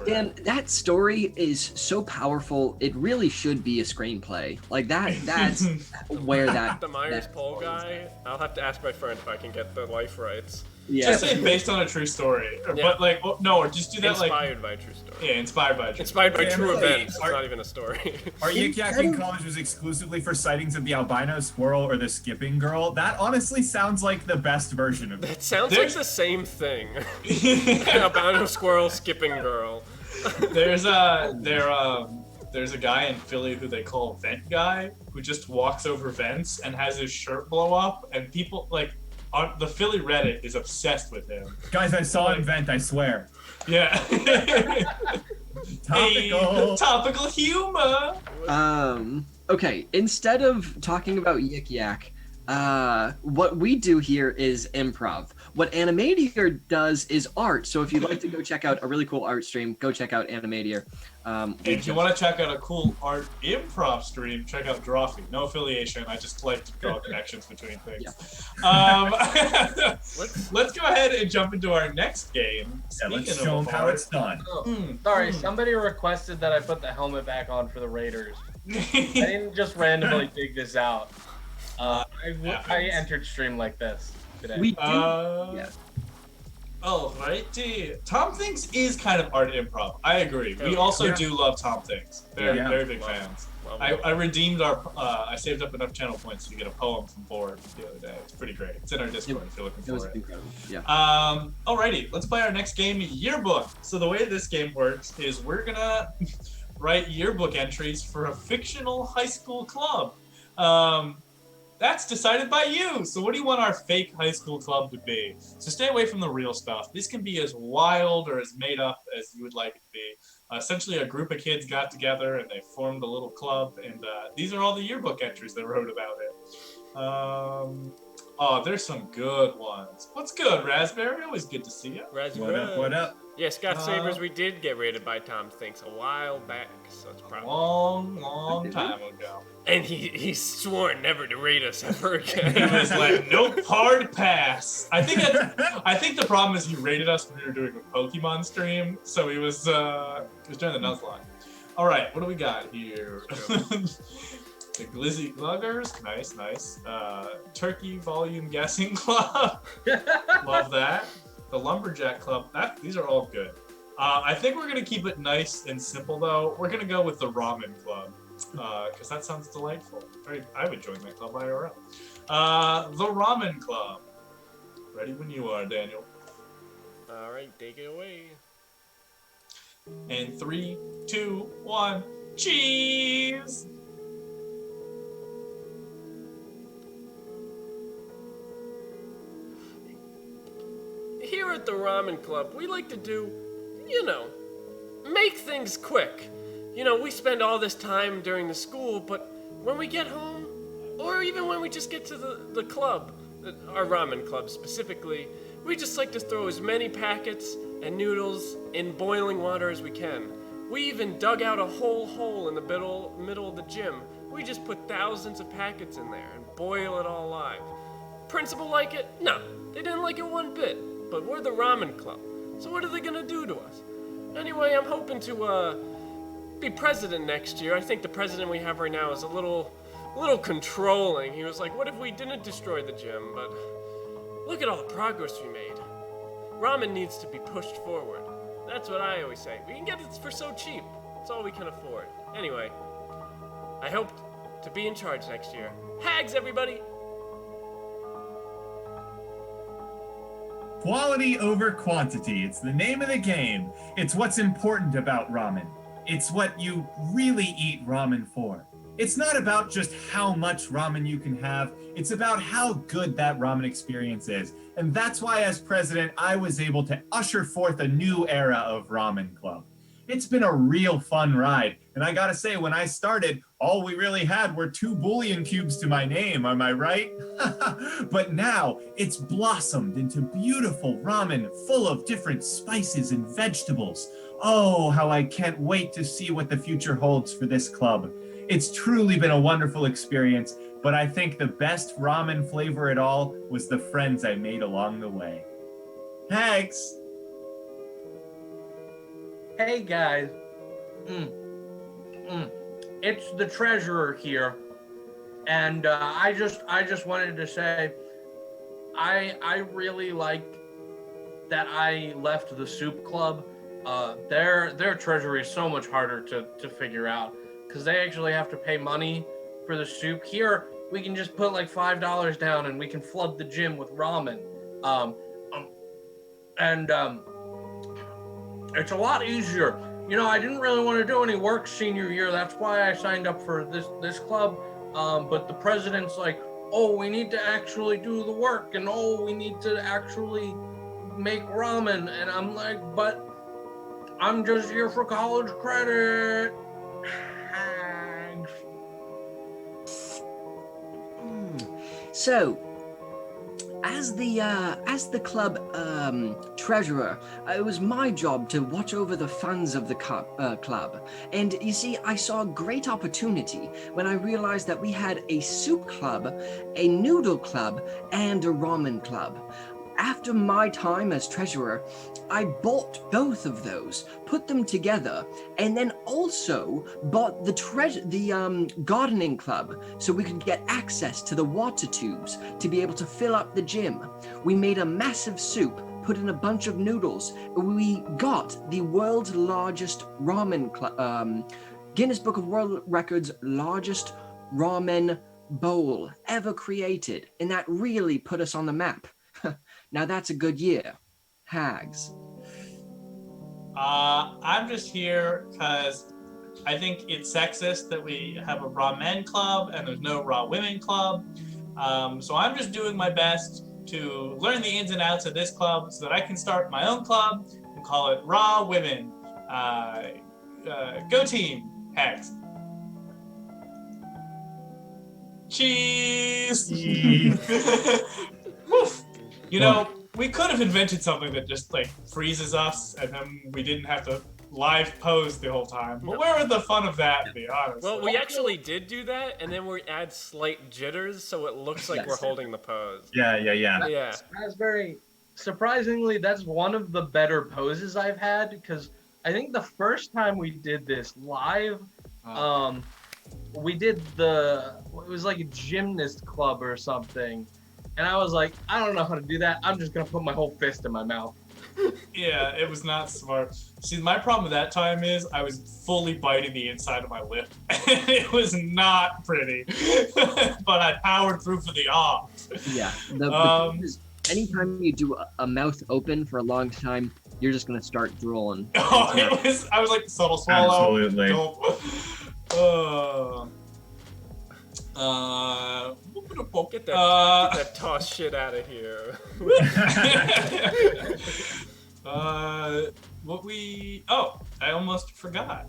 And that story is so powerful. It really should be a screenplay. Like that's where that the Myers pole guy. I'll have to ask my friend if I can get the life rights. Yeah. Just say based on a true story. Yeah. But like no, or just do that inspired by a true story. Yeah, inspired by a true Inspired by true really, events. It's not even a story. Our Yik Yak in college was exclusively for sightings of the albino squirrel or the skipping girl. That honestly sounds like the best version of it. That sounds like the same thing. Albino squirrel, skipping girl. There's a guy in Philly who they call Vent Guy, who just walks over vents and has his shirt blow up, and people like the Philly Reddit is obsessed with him. Guys, I saw an Vent, I swear. Yeah. Topical. Topical humor. Okay, instead of talking about Yik Yak, what we do here is improv. What Animadier does is art. So if you'd like to go check out a really cool art stream, go check out Animadier. If you want to check out a cool art improv stream, check out Drawfee. No affiliation. I just like to draw connections between things. Yeah. Let's go ahead and jump into our next game. Yeah, let's show them how it's done. Sorry, somebody requested that I put the helmet back on for the Raiders. I didn't just randomly dig this out. I entered stream like this today. We do. Yeah. Alrighty. Tom Thinks is kind of art improv. I agree. We also do love Tom Thinks. Very big fans. I redeemed I saved up enough channel points to get a poem from Board the other day. It's pretty great. It's in our Discord if you're looking for it. It was incredible. Yeah. Alrighty, let's play our next game, Yearbook. So the way this game works is we're gonna write yearbook entries for a fictional high school club. That's decided by you. So what do you want our fake high school club to be? So stay away from the real stuff. This can be as wild or as made up as you would like it to be. Essentially, a group of kids got together and they formed a little club, and these are all the yearbook entries that wrote about it. Oh, there's some good ones. What's good, Raspberry? Always good to see you. Raspberry. What up? Yeah, Scott Sabers, we did get rated by Tom Thinks a while back, so it's probably long time ago. And he swore never to rate us ever again. He was like, nope, hard pass. I think the problem is he rated us when we were doing a Pokemon stream, so he was during the Nuzlocke. All right, what do we got here? The Glizzy Gluggers, nice. Turkey Volume Guessing Club, love that. The Lumberjack Club, these are all good. I think we're gonna keep it nice and simple though. We're gonna go with the Ramen Club, because that sounds delightful. I would join that club IRL. The Ramen Club. Ready when you are, Daniel. All right, take it away. And 3, 2, 1, cheese! Here at the Ramen Club, we like to do, make things quick. We spend all this time during the school, but when we get home, or even when we just get to the club, our ramen club specifically, we just like to throw as many packets and noodles in boiling water as we can. We even dug out a whole hole in the middle of the gym. We just put thousands of packets in there and boil it all alive. Principal like it? No, they didn't like it one bit. But we're the Ramen Club, so what are they gonna do to us? Anyway, I'm hoping to be president next year. I think the president we have right now is a little controlling. He was like, what if we didn't destroy the gym? But look at all the progress we made. Ramen needs to be pushed forward. That's what I always say. We can get it for so cheap. It's all we can afford. Anyway, I hope to be in charge next year. Hags, everybody! Quality over quantity. It's the name of the game. It's what's important about ramen. It's what you really eat ramen for. It's not about just how much ramen you can have. It's about how good that ramen experience is. And that's why, as president, I was able to usher forth a new era of Ramen Club. It's been a real fun ride. And I gotta say, when I started, all we really had were 2 Boolean cubes to my name, am I right? But now, it's blossomed into beautiful ramen full of different spices and vegetables. Oh, how I can't wait to see what the future holds for this club. It's truly been a wonderful experience, but I think the best ramen flavor at all was the friends I made along the way. Thanks! Hey guys, it's the treasurer here, and I just wanted to say, I really like that I left the soup club. Their treasury is so much harder to figure out because they actually have to pay money for the soup. Here we can just put like $5 down and we can flood the gym with ramen, it's a lot easier. I didn't really want to do any work senior year. That's why I signed up for this club. But the president's like, oh, we need to actually do the work, and oh, we need to actually make ramen. And I'm like, but I'm just here for college credit. So, as the club treasurer, it was my job to watch over the funds of the club. And you see, I saw a great opportunity when I realized that we had a soup club, a noodle club, and a ramen club. After my time as treasurer, I bought both of those, put them together, and then also bought the gardening club so we could get access to the water tubes to be able to fill up the gym. We made a massive soup, put put in a bunch of noodles. We got the world's largest Guinness Book of World Records largest ramen bowl ever created, and that really put us on the map. Now that's a good year. Hags. I'm just here because I think it's sexist that we have a raw men club and there's no raw women club. So I'm just doing my best to learn the ins and outs of this club so that I can start my own club and call it Raw Women. Go team, Hags. Cheese! Woof. You know, we could have invented something that just like freezes us and then we didn't have to live pose the whole time. But where would the fun of that be, honestly? Well, we actually did do that, and then we add slight jitters so it looks like we're holding the pose. Yeah. Yeah. That's very surprisingly. That's one of the better poses I've had because I think the first time we did this live, we did it was like a gymnast club or something, and I was like, I don't know how to do that. I'm just gonna put my whole fist in my mouth. Yeah, it was not smart. See, my problem with that time is I was fully biting the inside of my lip. It was not pretty, but I powered through for the off. Yeah. The thing is, anytime you do a mouth open for a long time, you're just gonna start drooling. Oh, I was like subtle swallow. Absolutely. Get that toss shit out of here. I almost forgot.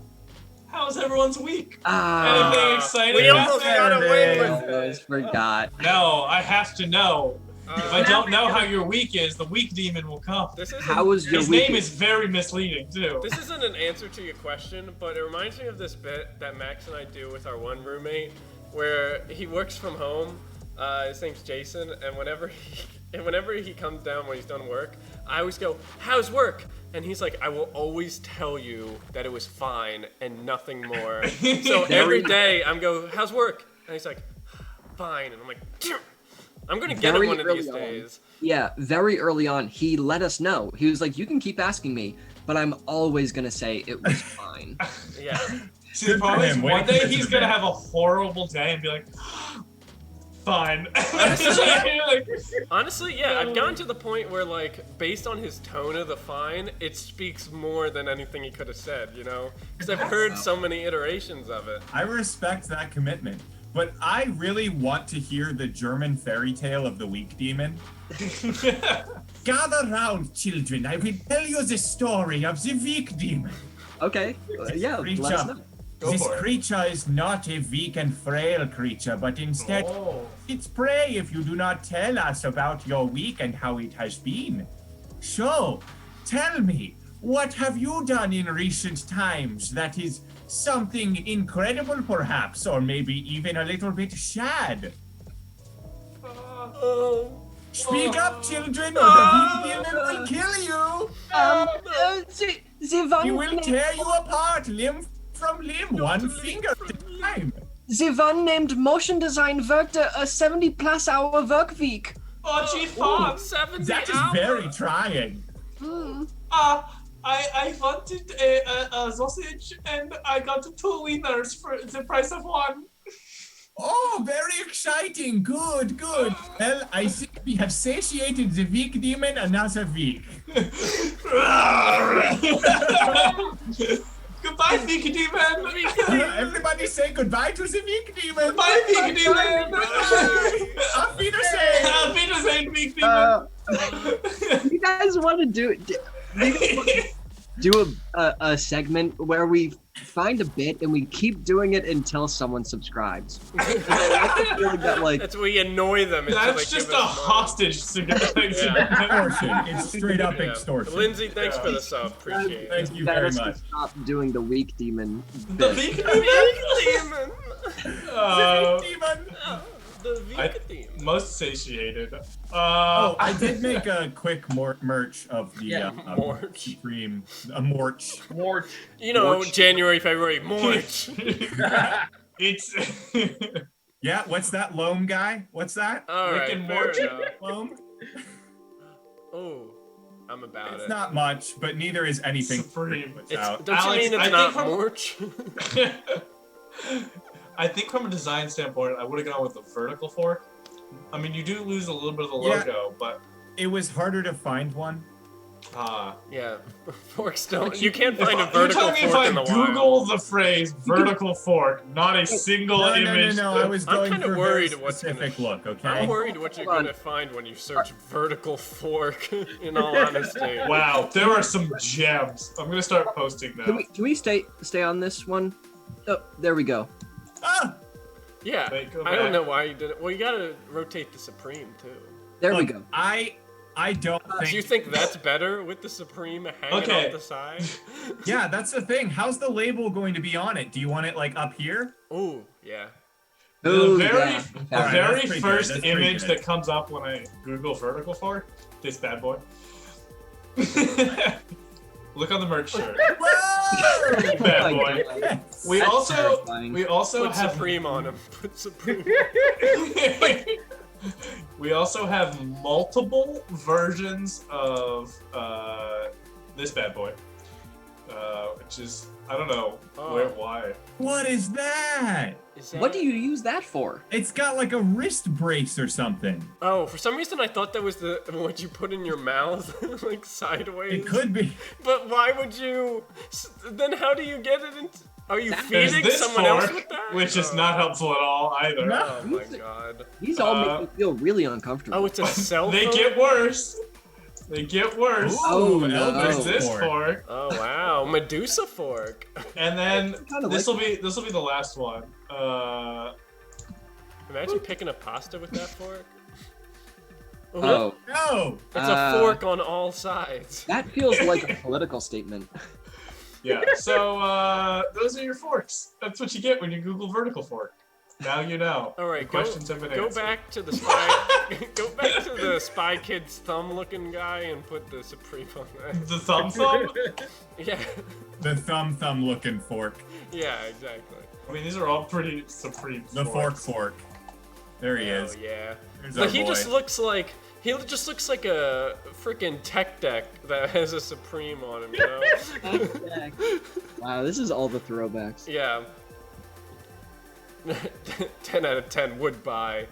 How was everyone's week? Ah, Anything exciting? We almost got away I with almost it. forgot. No, I have to know. If I don't know how your week is, the week demon will come. How was your His week? name is very misleading, too. This isn't an answer to your question, but it reminds me of this bit that Max and I do with our one roommate, where he works from home. His name's Jason, and whenever he comes down when he's done work, I always go, "How's work?" And he's like, "I will always tell you that it was fine and nothing more." So every day I'm go, "How's work?" And he's like, "Fine," and I'm like, "Damn, I'm gonna get him one of these days." Yeah, very early on, he let us know. He was like, "You can keep asking me, but I'm always gonna say it was fine." Yeah. See, the problem is one day he's gonna have a horrible day and be like, fine. Honestly, yeah, I've gotten to the point where, like, based on his tone of the fine, it speaks more than anything he could have said, you know? Because I've heard so many iterations of it. I respect that commitment, but I really want to hear the German fairy tale of the weak demon. Gather round, children. I will tell you the story of the weak demon. Okay, yeah, let us know. This creature is not a weak and frail creature, but instead it's prey if you do not tell us about your week and how it has been. So, tell me, what have you done in recent times that is something incredible perhaps, or maybe even a little bit sad? Speak up, children, or the weak demon will kill you! He will tear you apart, limb from limb, one finger at a time. The one named Motion Design worked a 70+ hour work week. Oh, gee, fuck. 70 That is very trying. I wanted a sausage and I got 2 wieners for the price of 1. Oh, very exciting. Good. Well, I think we have satiated the weak demon another week. Goodbye, weak demon. Everybody say goodbye to the weak demon. Goodbye, weak demon. Auf Wiedersehen. Auf Wiedersehen, weak demon. You guys want to do a segment where we find a bit and we keep doing it until someone subscribes? That's where we annoy them. That's just a hostage Extortion. It's straight up extortion. Lindsay, thanks for the sub. Appreciate it. Thank you very much. Stop doing the weak demon. The weak demon? The weak demon. Most satiated. I did make a quick merch of the Supreme. A morch. You know, January, February, March. It's. Yeah, what's that, Loam guy? What's that? All right, Rick and fair Morty? enough. Loam? Oh. I'm about It's it. not much, but neither is anything Supreme. out. Don't Alex, you mean it's I not think Morch? I think from a design standpoint, I would have gone with the vertical fork. I mean, you do lose a little bit of the Yeah. logo, but It was harder to find one. Yeah, forks don't. You can't find a you're vertical telling me if fork I in the Google wild. the phrase vertical fork, not a single No, image. I was I'm going kinda for a worried very what's gonna- specific look, okay? I'm worried what you're gonna find when you search vertical fork. In all honesty. Wow, there are some gems. I'm gonna start posting now. Can we stay on this one? Oh, there we go. Ah! Yeah, Wait, go I don't back. know why you did it. Well, you gotta rotate the Supreme too. There we Look, go. I don't think... Do you think that's better with the Supreme hanging Okay. off the side? Yeah, that's the thing. How's the label going to be on it? Do you want it, like, up here? Ooh, yeah. The Ooh, very, yeah. the Alright, very that's pretty good, first that's pretty image good. that comes up when I Google vertical fork, this bad boy. Look on the merch shirt. Whoa! Bad Oh my boy. God. We That's also terrifying. we also Put have Supreme on him. Put Supreme. we also have multiple versions of this bad boy, which is I don't know why. What is that? Is that... What do you use that for? It's got like a wrist brace or something. Oh, for some reason I thought that was the what you put in your mouth, like sideways. It could be. But why would you? Then how do you get it into? Are you There's feeding this someone fork, else with that? which is not helpful at all either. No. Oh my god. These all make me feel really uncomfortable. Oh, it's a cell phone. They get worse. They get worse. Oh, Ooh, no. There's Elvis this fork. fork, Oh wow, Medusa fork. and then kinda this like will be the last one. Imagine picking a pasta with that fork. Oh, No! It's a fork on all sides. that feels like a political statement. Yeah. So those are your forks. That's what you get when you Google vertical fork. Now you know. All right, The questions have been go answered. back to the spy. Go back to the Spy Kids thumb-looking guy and put the Supreme on that. The thumb. Yeah, The thumb looking fork. yeah, exactly. I mean, these are all pretty supreme. The forks. fork. There he Oh is. yeah. There's But our he boy. just looks like a freaking tech deck that has a Supreme on him, you know? Wow, this is all the throwbacks. Yeah. 10 out of 10 would buy.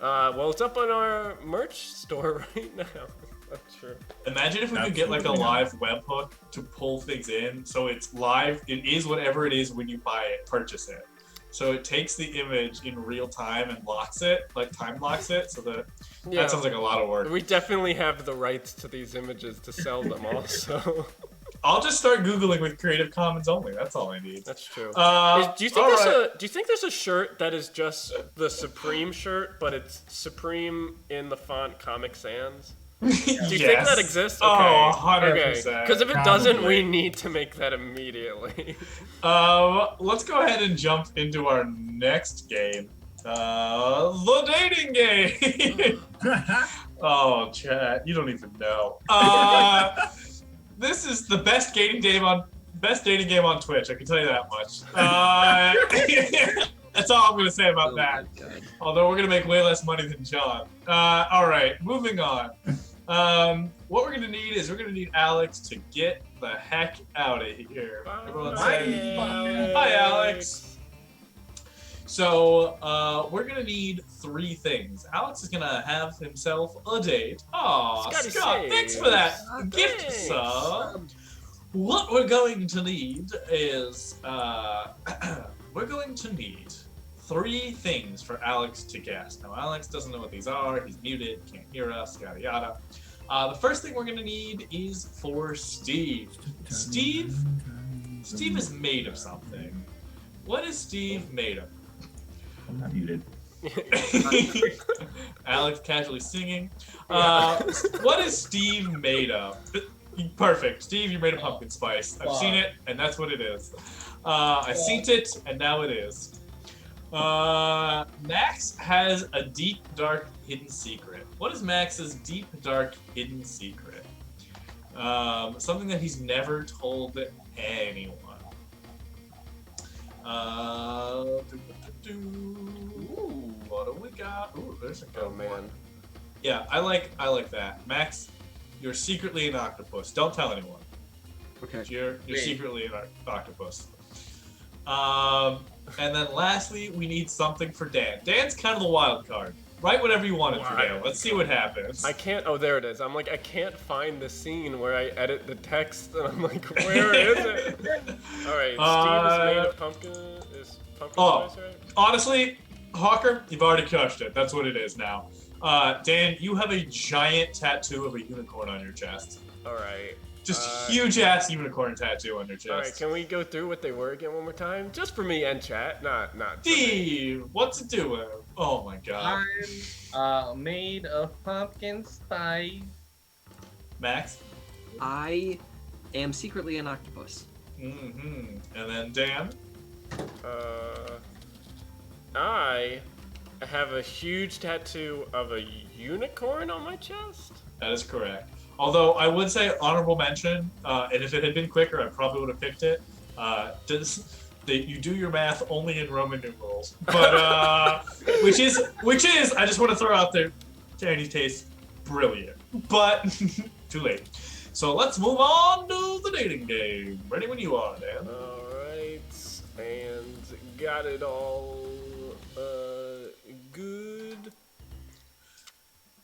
Well, it's up on our merch store right now. That's true. Imagine if we could get like a Absolutely not. live webhook to pull things in, so it's live. It is whatever it is when you buy it, purchase it. So it takes the image in real time and locks it, like time locks it, so that Yeah. that sounds like a lot of work. We definitely have the rights to these images to sell them also. I'll just start Googling with Creative Commons only. That's all I need. That's true. Do you think all there's right. do you think there's a shirt that is just the Supreme shirt, but it's Supreme in the font Comic Sans? Do you think Yes. that exists? Oh, Okay. 100%. Because if it doesn't, Probably. we need to make that immediately. Let's go ahead and jump into our next game. The dating game. Oh, chat, you don't even know. This is the best dating game on Twitch. I can tell you that much. That's all I'm gonna say about Oh that. my God. Although we're gonna make way less money than John. All right, moving on. What we're gonna need is Alex to get the heck out of here. Everyone say hi, Alex. So we're gonna need 3 things. Alex is gonna have himself a date. Aw, Scotty Scott, saves. thanks for that gift Thanks. sub. What we're going to need is we're going to need 3 things for Alex to guess. Now, Alex doesn't know what these are. He's muted, can't hear us, yada yada. The first thing we're gonna need is for Steve. Steve is made of something. What is Steve made of? I'm not muted. Alex casually singing. What is Steve made of? Perfect. Steve, you're made of pumpkin spice. I've seen it, and that's what it is. I've seen it, and now it is. Max has a deep, dark, hidden secret. What is Max's deep, dark, hidden secret? Something that he's never told anyone. Ooh, what do we got? Ooh, there's a Oh good man. one. Yeah, I like that. Max You're secretly an octopus. Don't tell anyone. Okay. You're secretly an octopus. And then lastly, we need something for Dan. Dan's kind of the wild card. Write whatever you wanted for Dan. Let's see what happens. I can't. Oh, there it is. I'm like, I can't find the scene where I edit the text, and I'm like, where is it? All right. Steve is made of pumpkin. Is pumpkin spice right? Honestly, Hawker, you've already crushed it. That's what it is now. Dan, you have a giant tattoo of a unicorn on your chest. All right. Just huge ass unicorn tattue on your chest. All right, can we go through what they were again one more time? Just for me and chat, not. Steve, what's it doing? Oh my god. I'm made of pumpkin spice. Max? I am secretly an octopus. Mm-hmm. And then Dan? I have a huge tattoo of a unicorn on my chest. That is correct. Although I would say honorable mention, and if it had been quicker, I probably would have picked it. You do your math only in Roman numerals, but which is I just want to throw out there, Danny tastes brilliant, but too late. So let's move on to the dating game. Ready when you are, Dan. All right, and got it all good.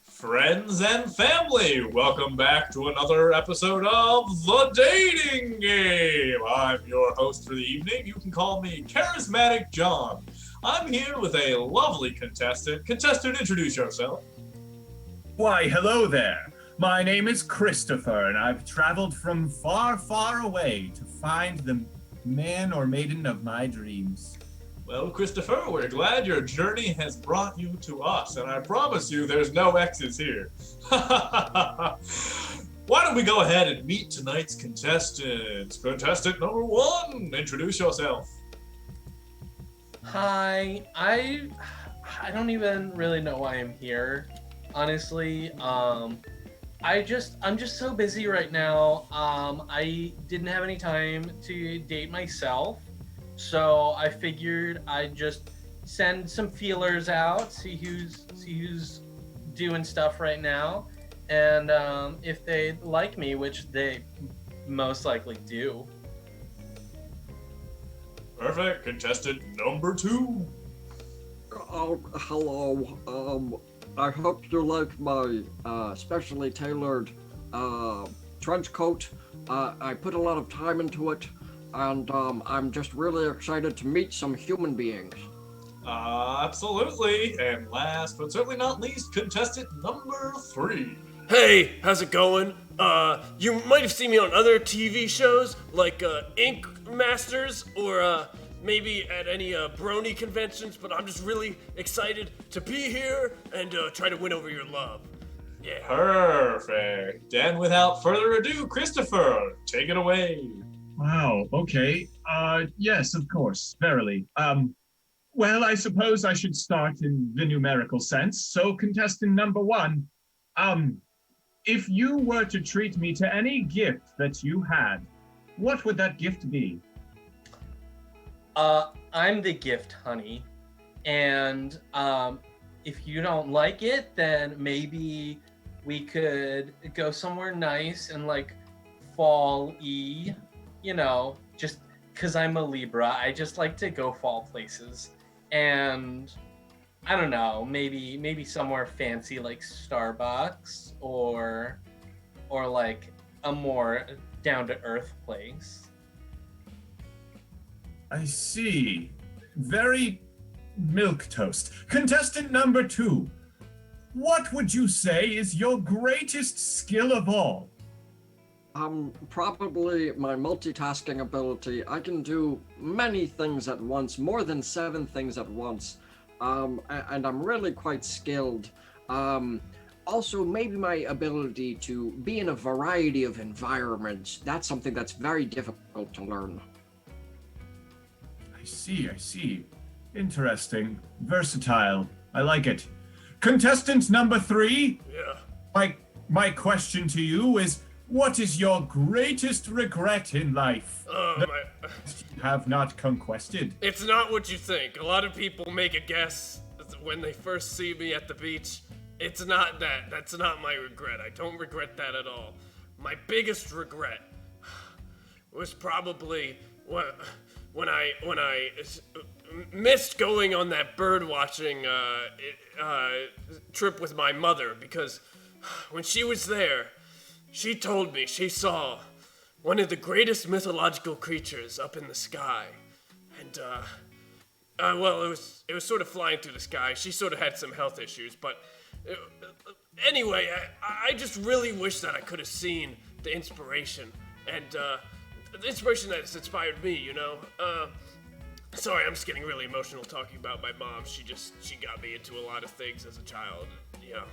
Friends and family, welcome back to another episode of The Dating Game. I'm your host for the evening. You can call me Charismatic John. I'm here with a lovely contestant. Contestant, introduce yourself. Why, hello there. My name is Christopher, and I've traveled from far, far away to find the man or maiden of my dreams. Well, Christopher, we're glad your journey has brought you to us, and I promise you there's no X's here. Why don't we go ahead and meet tonight's contestants? Contestant number 1, introduce yourself. Hi, I don't even really know why I'm here, honestly. I'm just so busy right now. I didn't have any time to date myself. So I figured I'd just send some feelers out, see who's doing stuff right now, and if they like me, which they most likely do. Perfect. Contestant number 2. Hello. I hope you like my specially tailored trench coat. I put a lot of time into it. And I'm just really excited to meet some human beings. Absolutely. And last but certainly not least, contestant number 3. Hey, how's it going? You might have seen me on other TV shows like Ink Masters or maybe at any brony conventions, but I'm just really excited to be here and try to win over your love. Yeah. Perfect. And without further ado, Christopher, take it away. Wow, okay. Yes, of course, verily. Well, I suppose I should start in the numerical sense. So, contestant number 1, if you were to treat me to any gift that you had, what would that gift be? I'm the gift, honey. And if you don't like it, then maybe we could go somewhere nice and like fall-y. You know, just because I'm a Libra, I just like to go fall places. And I don't know, maybe somewhere fancy like Starbucks or like a more down-to-earth place. I see. Very milquetoast. Contestant number 2, what would you say is your greatest skill of all? Probably my multitasking ability. I can do many things at once, more than 7 things at once. And I'm really quite skilled. Also, maybe my ability to be in a variety of environments. That's something that's very difficult to learn. I see. Interesting. Versatile. I like it. Contestant number 3? Yeah. My question to you is, what is your greatest regret in life that you have not conquested? It's not what you think. A lot of people make a guess when they first see me at the beach, It's not that. That's not my regret. I don't regret that at all. My biggest regret was probably when I missed going on that bird watching trip with my mother, because when she was there, she told me she saw one of the greatest mythological creatures up in the sky, and well, it was sort of flying through the sky. She sort of had some health issues, but anyway, I just really wish that I could have seen the inspiration and the inspiration that's inspired me, you know. Sorry, I'm just getting really emotional talking about my mom. She got me into a lot of things as a child, you know.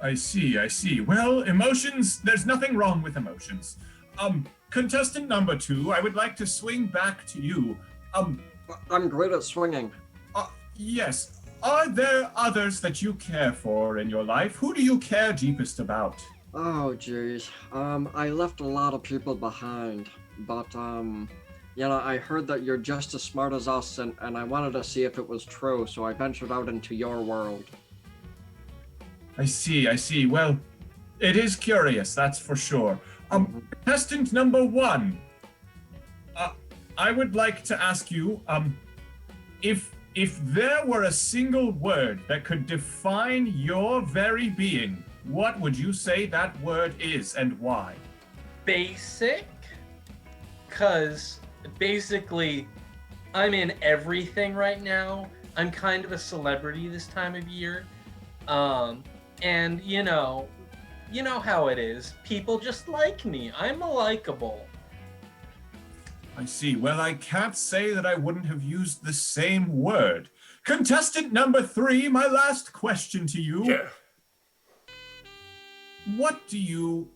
I see. Well, emotions, there's nothing wrong with emotions. Contestant number 2, I would like to swing back to you. I'm great at swinging. Yes. Are there others that you care for in your life? Who do you care deepest about? Oh, jeez. I left a lot of people behind, but, you know, I heard that you're just as smart as us, and I wanted to see if it was true, so I ventured out into your world. I see. Well, it is curious, that's for sure. Contestant number 1, I would like to ask you, if there were a single word that could define your very being, what would you say that word is and why? Basic? Because basically, I'm in everything right now. I'm kind of a celebrity this time of year. And you know how it is. People just like me. I'm likable. I see. Well, I can't say that I wouldn't have used the same word. Contestant number 3, my last question to you. Yeah. What do you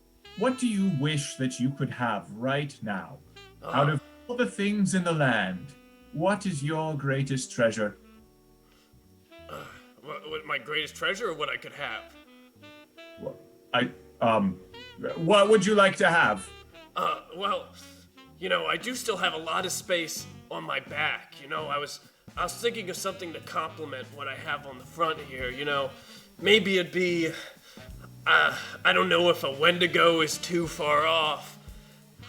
wish that you could have right now? Out of all the things in the land, what is your greatest treasure? What my greatest treasure, or what I could have? What would you like to have? Well, you know, I do still have a lot of space on my back. You know, I was thinking of something to complement what I have on the front here. You know, maybe it'd be, I don't know if a Wendigo is too far off.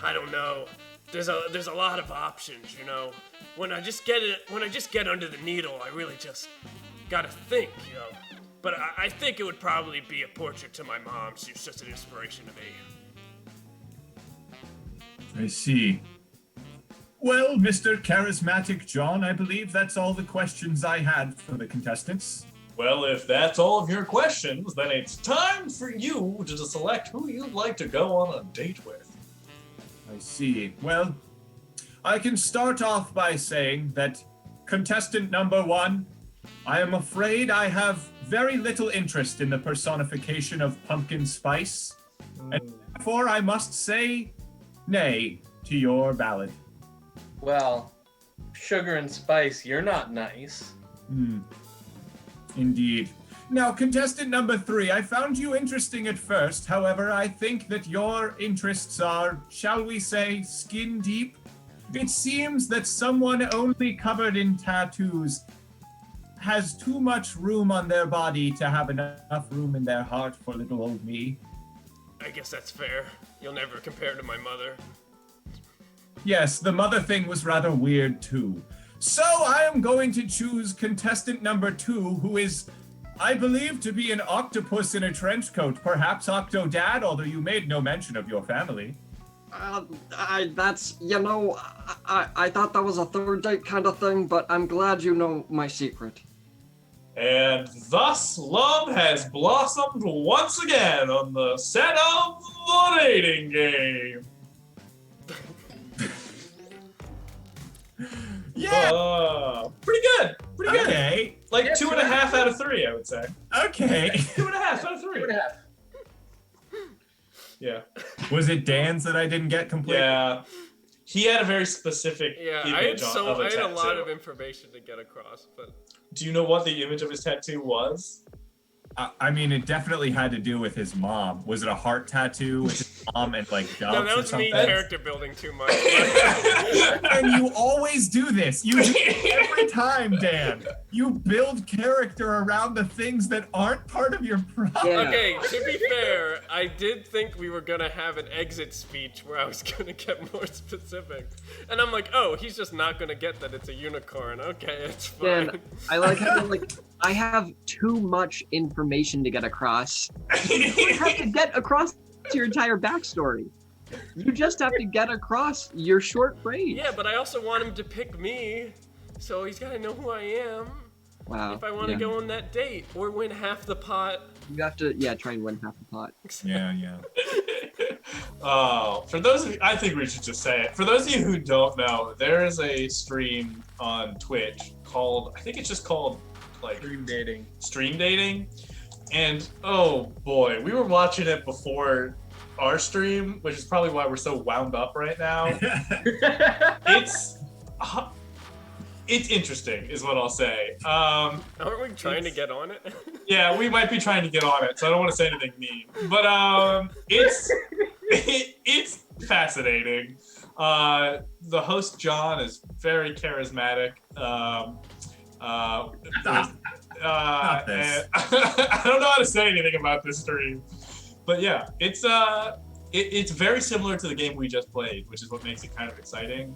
I don't know. There's a lot of options. You know, when I just get under the needle, I really just gotta think. You know, but I think it would probably be a portrait to my mom. She was just an inspiration to me. I see. Well, Mr. Charismatic John, I believe that's all the questions I had for the contestants. Well, if that's all of your questions, then it's time for you to select who you'd like to go on a date with. I see. Well, I can start off by saying that contestant number 1, I am afraid I have very little interest in the personification of pumpkin spice, and therefore I must say nay to your ballad. Well, sugar and spice, you're not nice. Indeed. Now, contestant number 3, I found you interesting at first. However, I think that your interests are, shall we say, skin deep. It seems that someone only covered in tattoos has too much room on their body to have enough room in their heart for little old me. I guess that's fair. You'll never compare to my mother. Yes, the mother thing was rather weird too. So I am going to choose contestant number 2, who is, I believe, to be an octopus in a trench coat, perhaps Octodad, although you made no mention of your family. That's, you know, I thought that was a third date kind of thing, but I'm glad you know my secret. And thus, love has blossomed once again on the set of The Dating Game. Yeah! Pretty good. Okay. Like 2.5 out of 3, I would say. Okay. 2.5 out of 3. 2.5. Yeah. Was it Dan's that I didn't get completely? Yeah. He had a very specific Yeah, image of a I had tattoo. a lot of information to get across, but... Do you know what the image of his tattoo was? I mean, it definitely had to do with his mom. Was it a heart tattoo with his mom and like jumps No, that or was me something. character building too much. And you always do this. You do it every time, Dan. You build character around the things that aren't part of your prop. Yeah. Okay, to be fair, I did think we were gonna have an exit speech where I was gonna get more specific. And I'm like, oh, he's just not gonna get that it's a unicorn. Okay, it's fine. Dan, I like how I have too much information to get across. You don't have to get across your entire backstory. You just have to get across your short phrase. Yeah, but I also want him to pick me, so he's gotta know who I am. Wow. If I want to go on that date or win half the pot. You have to, try and win half the pot. Yeah. Oh, for those of you, I think we should just say it. For those of you who don't know, there is a stream on Twitch called, I think it's just called like Stream dating. And oh boy, we were watching it before our stream, which is probably why we're so wound up right now. It's interesting, is what I'll say. Aren't we trying to get on it? Yeah, we might be trying to get on it, so I don't want to say anything mean. But it's fascinating. The host John is very charismatic. And I don't know how to say anything about this stream, but yeah, it's very similar to the game we just played, which is what makes it kind of exciting.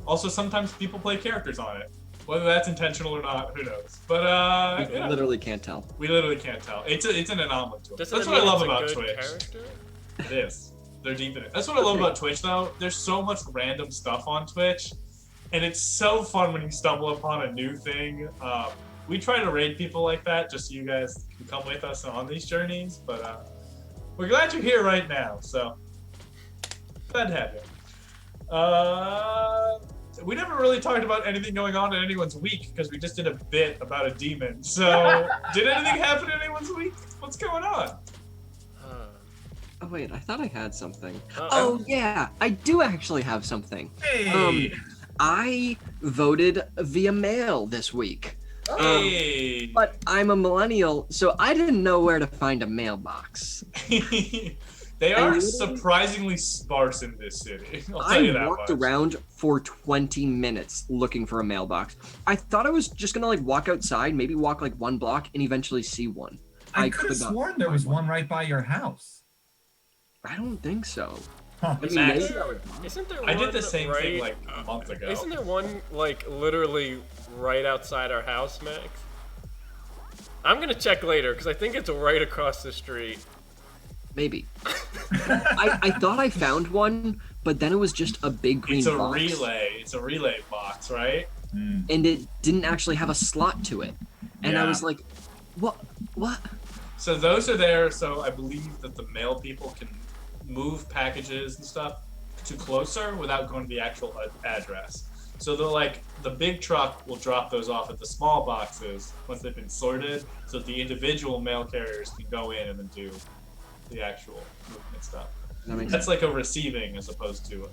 Also, sometimes people play characters on it. Whether that's intentional or not, who knows? But We literally can't tell. We literally can't tell. It's an anomaly to it. That's what I love about Twitch. Character? It is. They're deep in it. That's what I love about Twitch, though. There's so much random stuff on Twitch, and it's so fun when you stumble upon a new thing. We try to raid people like that just so you guys can come with us on these journeys. But we're glad you're here right now. So glad to have you. We never really talked about anything going on in anyone's week because we just did a bit about a demon. So, did anything happen in anyone's week? What's going on? Oh wait, I thought I had something. Uh-oh. Oh yeah, I do actually have something. Hey. I voted via mail this week. Hey. But I'm a millennial, so I didn't know where to find a mailbox. They are surprisingly sparse in this city. I'll tell you that I walked much. around for 20 minutes looking for a mailbox. I thought I was just gonna like walk outside, maybe walk like one block and eventually see one. I could have sworn there was one right by your house. I don't think so. Huh. I mean, Isn't maybe there- I was wrong. Isn't there I one did the same right, thing like a month ago. Isn't there one like literally right outside our house, Max? I'm gonna check later because I think it's right across the street. Maybe. I thought I found one, but then it was just a big green It's a box. relay. It's a relay box, right? And it didn't actually have a slot to it. And I Yeah. was like, what? So those are there. So I believe that the mail people can move packages and stuff to closer without going to the actual address. So the big truck will drop those off at the small boxes once they've been sorted, so that the individual mail carriers can go in and then do the actual movement stuff. That makes That's like a receiving as opposed to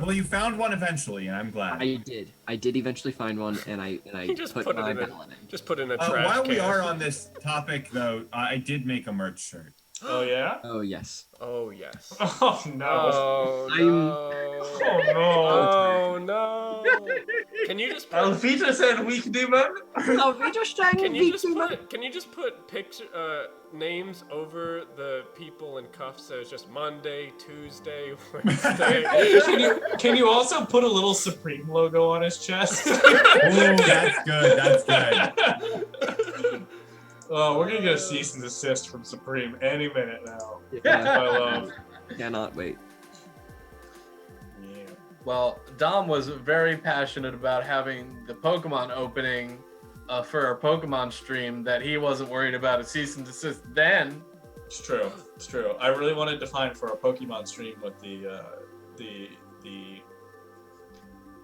Well, you found one eventually, and I'm glad. I did eventually find one, and I Just put put it my in a- ballot in. Just put in a trash While we can. are on this topic, though, I did make a merch shirt. Oh yeah? Oh yes. Oh yes. Oh no. Oh I'm- no. Oh no. Oh no. Can you just put, Alvita said we can do that? can you just put picture names over the people in cuffs so it's just Monday, Tuesday, Wednesday? Can you also put a little Supreme logo on his chest? Oh, that's good. That's good. Oh, we're gonna get a cease and desist from Supreme any minute now. Yeah, I love. cannot wait. Yeah. Well, Dom was very passionate about having the Pokemon opening for our Pokemon stream that he wasn't worried about a cease and desist then. It's true. It's true. I really wanted to find for a Pokemon stream with the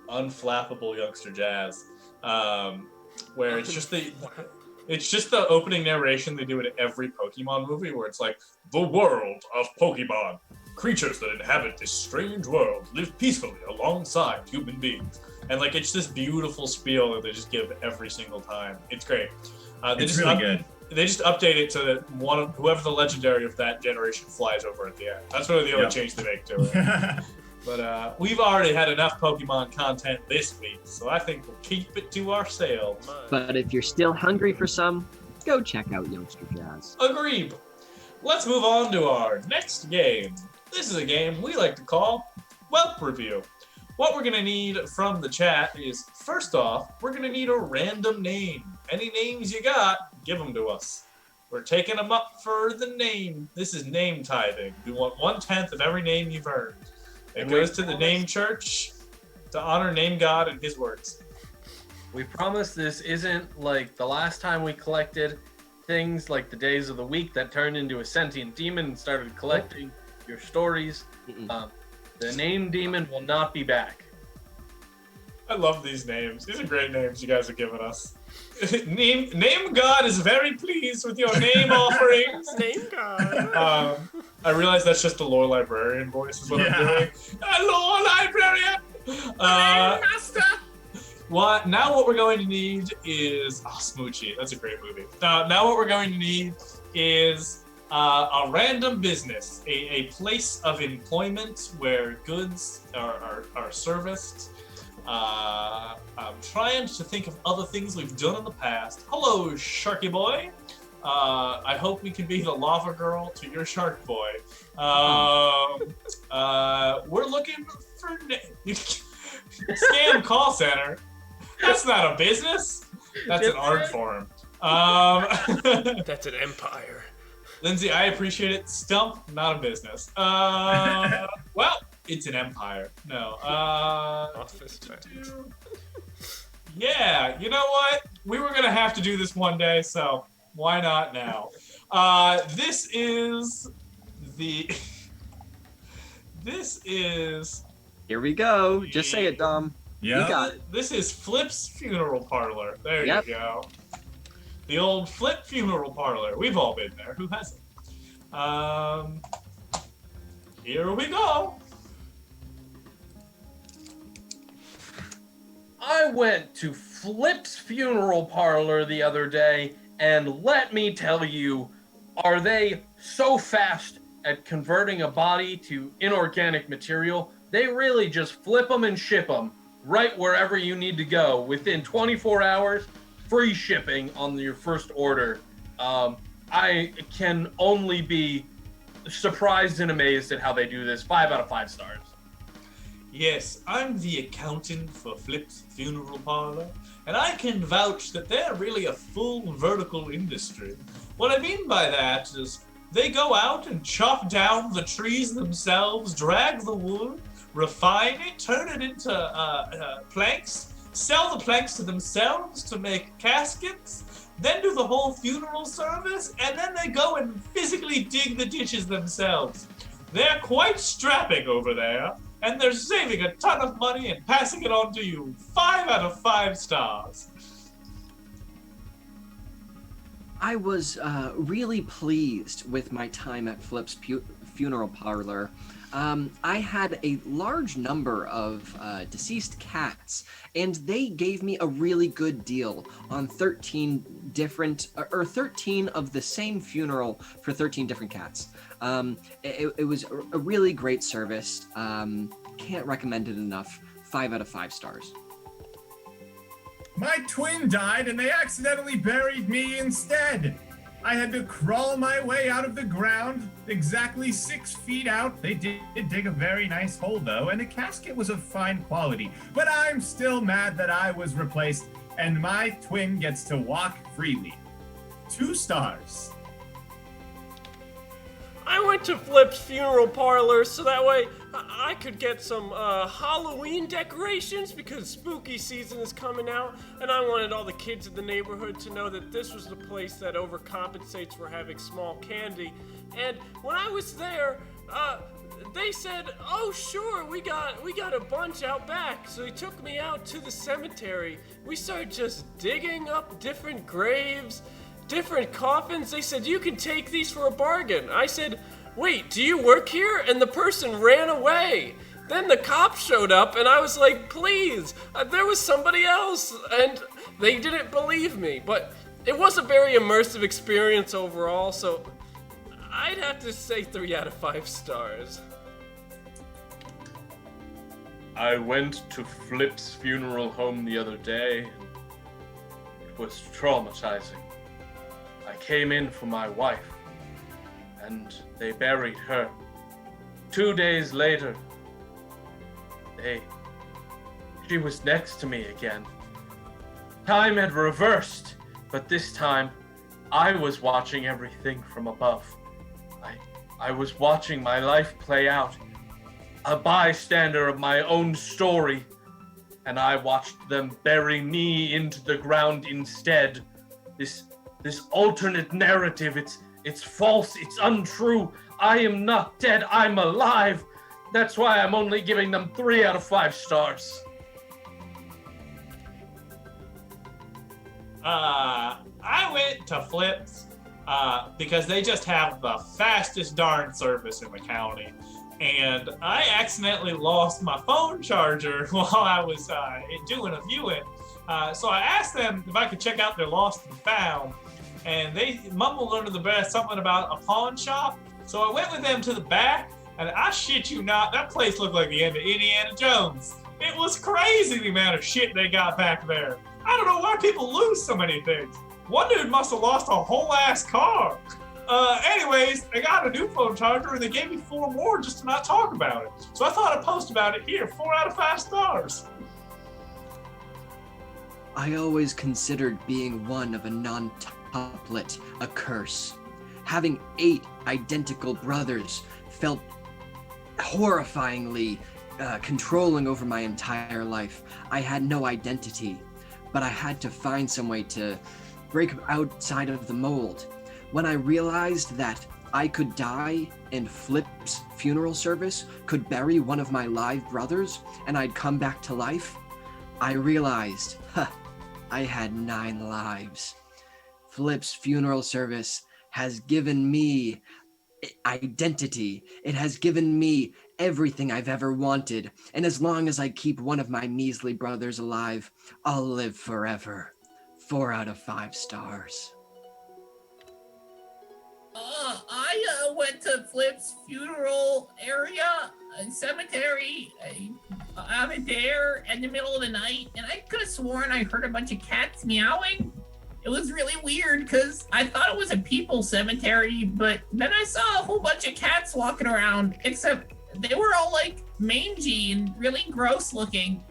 unflappable youngster Jazz, where it's just the opening narration they do in every Pokemon movie, where it's like the world of Pokemon. Creatures that inhabit this strange world live peacefully alongside human beings. And like it's this beautiful spiel that they just give every single time. It's great. It's really good. They just update it to whoever the legendary of that generation flies over at the end. That's really the only change they make to it. But we've already had enough Pokemon content this week, so I think we'll keep it to ourselves. But if you're still hungry for some, go check out Youngster Jazz. Agreed. Let's move on to our next game. This is a game we like to call Welp Review. What we're going to need from the chat is, first off, we're going to need a random name. Any names you got, give them to us. We're taking them up for the name. This is name tithing. We want 1/10 of every name you've earned. It goes to the name church to honor name God and his words. We promise this isn't like the last time we collected things like the days of the week that turned into a sentient demon and started collecting your stories. The name demon will not be back. I love these names. These are great names you guys are giving us. Name God is very pleased with your name offerings. Name God. I realize that's just the lore librarian voice is what I'm doing. Lore librarian! Master! Now what we're going to need is... Oh, Smoochie. That's a great movie. Now what we're going to need is a random business. A place of employment where goods are serviced. I'm trying to think of other things we've done in the past. Hello, Sharky Boy. I hope we can be the lava girl to your shark boy. We're looking for scam call center. That's not a business. That's an art form. That's an empire. Lindsay, I appreciate it. Stump, not a business. Well, it's an empire. No. Office Yeah, you know what? We were gonna have to do this one day, so why not now? This is the. This is. Here we go. Just say it, Dom. Yeah. You got it. This is Flip's funeral parlor. There you go. The old Flip funeral parlor. We've all been there. Who hasn't? Here we go. I went to Flip's funeral parlor the other day, and let me tell you, are they so fast at converting a body to inorganic material? They really just flip them and ship them right wherever you need to go. Within 24 hours, free shipping on your first order. I can only be surprised and amazed at how they do this. 5 out of 5 stars. Yes, I'm the accountant for Flip's funeral parlor, and I can vouch that they're really a full vertical industry. What I mean by that is they go out and chop down the trees themselves, drag the wood, refine it, turn it into planks, sell the planks to themselves to make caskets, then do the whole funeral service, and then they go and physically dig the ditches themselves. They're quite strapping over there, and they're saving a ton of money and passing it on to you. 5 out of 5 stars. I was really pleased with my time at Flip's funeral parlor. I had a large number of deceased cats, and they gave me a really good deal on 13 different, or 13 of the same funeral for 13 different cats. It was a really great service. Can't recommend it enough. 5 out of 5 stars. My twin died and they accidentally buried me instead. I had to crawl my way out of the ground, exactly 6 feet out. They did dig a very nice hole though, and the casket was of fine quality. But I'm still mad that I was replaced and my twin gets to walk freely. 2 stars. I went to Flip's funeral parlor so that way I could get some Halloween decorations because spooky season is coming out, and I wanted all the kids in the neighborhood to know that this was the place that overcompensates for having small candy. And when I was there, they said, "Oh, sure, we got a bunch out back." So they took me out to the cemetery. We started just digging up different graves, different coffins. They said, "You can take these for a bargain." I said, "Wait, do you work here?" And the person ran away. Then the cops showed up and I was like, "Please, there was somebody else." And they didn't believe me. But it was a very immersive experience overall, so I'd have to say 3 out of 5 stars. I went to Flip's funeral home the other day. It was traumatizing. I came in for my wife, and they buried her. 2 days later, she was next to me again. Time had reversed, but this time, I was watching everything from above. I was watching my life play out, a bystander of my own story, and I watched them bury me into the ground instead. This alternate narrative, it's false, it's untrue. I am not dead, I'm alive. That's why I'm only giving them 3 out of 5 stars. I went to Flips because they just have the fastest darn service in the county. And I accidentally lost my phone charger while I was doing a viewing. So I asked them if I could check out their lost and found. And they mumbled under the breath something about a pawn shop. So I went with them to the back, and I shit you not, that place looked like the end of Indiana Jones. It was crazy the amount of shit they got back there. I don't know why people lose so many things. One dude must have lost a whole ass car. Anyways, I got a new phone charger and they gave me 4 more just to not talk about it. So I thought I'd post about it here, 4 out of 5 stars. I always considered being one of a non-tuplet a curse. Having 8 identical brothers felt horrifyingly controlling over my entire life. I had no identity, but I had to find some way to break outside of the mold. When I realized that I could die and Flip's funeral service could bury one of my live brothers and I'd come back to life, I realized, I had 9 lives. Flip's funeral service has given me identity. It has given me everything I've ever wanted. And as long as I keep one of my measly brothers alive, I'll live forever. 4 out of 5 stars. I went to Flip's funeral area, cemetery, out there in the middle of the night, and I could have sworn I heard a bunch of cats meowing. It was really weird because I thought it was a people cemetery, but then I saw a whole bunch of cats walking around, except they were all like mangy and really gross looking.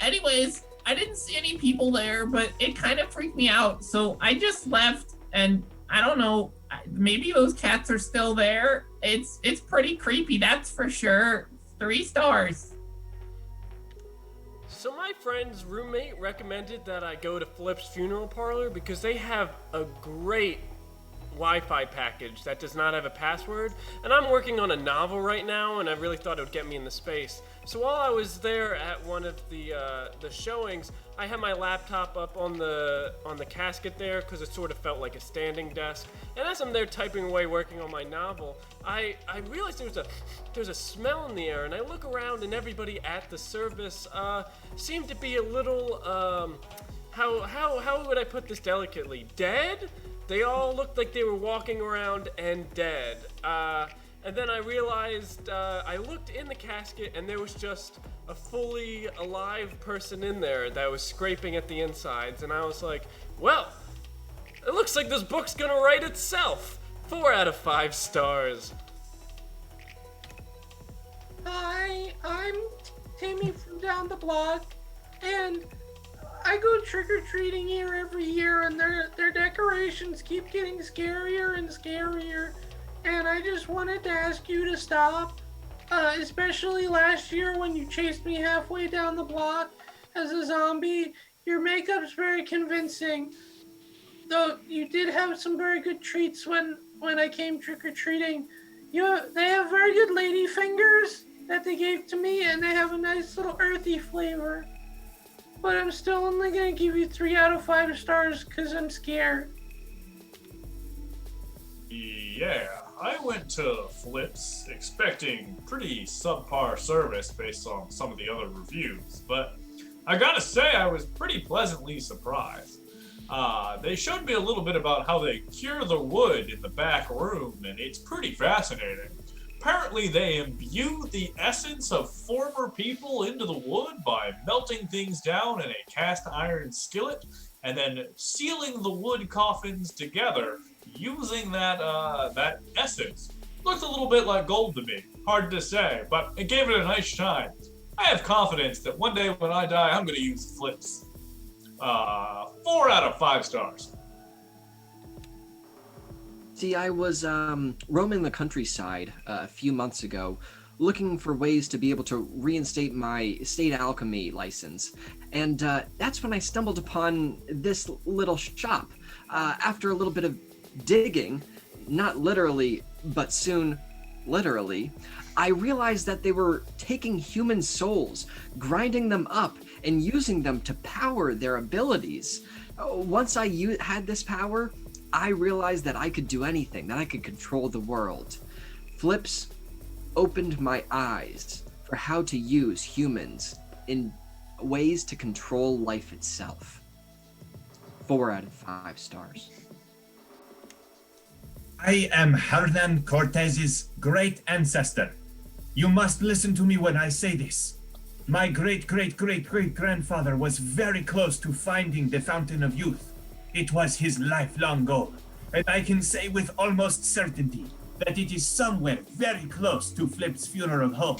Anyways, I didn't see any people there, but it kind of freaked me out, so I just left, and I don't know, maybe those cats are still there. It's pretty creepy, that's for sure. 3 stars. So my friend's roommate recommended that I go to Flip's funeral parlor because they have a great Wi-Fi package that does not have a password, and I'm working on a novel right now, and I really thought it would get me in the space. So while I was there at one of the showings, I had my laptop up on the casket there because it sort of felt like a standing desk. And as I'm there typing away, working on my novel, I realized there's a smell in the air, and I look around, and everybody at the service seemed to be a little how would I put this delicately? Dead? They all looked like they were walking around and dead. And then I realized, I looked in the casket and there was just a fully alive person in there that was scraping at the insides. And I was like, well, it looks like this book's gonna write itself. 4 out of 5 stars. Hi, I'm Timmy from down the block, and I go trick-or-treating here every year, and their decorations keep getting scarier and scarier. And I just wanted to ask you to stop, especially last year when you chased me halfway down the block as a zombie. Your makeup's very convincing, though you did have some very good treats when I came trick-or-treating. They have very good lady fingers that they gave to me, and they have a nice little earthy flavor. But I'm still only gonna give you 3 out of 5 stars because I'm scared. Yeah, I went to Flips expecting pretty subpar service based on some of the other reviews, but I gotta say I was pretty pleasantly surprised. They showed me a little bit about how they cure the wood in the back room, and it's pretty fascinating. Apparently, they imbue the essence of former people into the wood by melting things down in a cast iron skillet and then sealing the wood coffins together using that essence. Looks a little bit like gold to me. Hard to say, but it gave it a nice shine. I have confidence that one day when I die, I'm going to use flips. 4 out of 5 stars. See, I was roaming the countryside a few months ago, looking for ways to be able to reinstate my state alchemy license. And that's when I stumbled upon this little shop. After a little bit of digging, not literally, but soon literally, I realized that they were taking human souls, grinding them up, and using them to power their abilities. Once I had this power, I realized that I could do anything, that I could control the world. Flips opened my eyes for how to use humans in ways to control life itself. 4 out of 5 stars. I am Hernan Cortez's great ancestor. You must listen to me when I say this. My great-great-great-great-grandfather was very close to finding the Fountain of Youth. It was his lifelong goal, and I can say with almost certainty that it is somewhere very close to Flip's funeral home.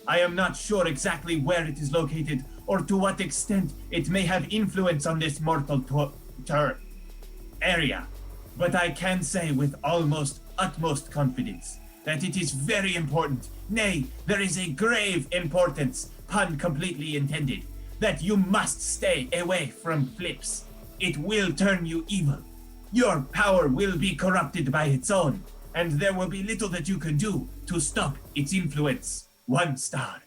I am not sure exactly where it is located or to what extent it may have influence on this mortal area, but I can say with almost utmost confidence that it is very important, nay, there is a grave importance, pun completely intended, that you must stay away from Flips. It will turn you evil. Your power will be corrupted by its own, and there will be little that you can do to stop its influence. 1 star.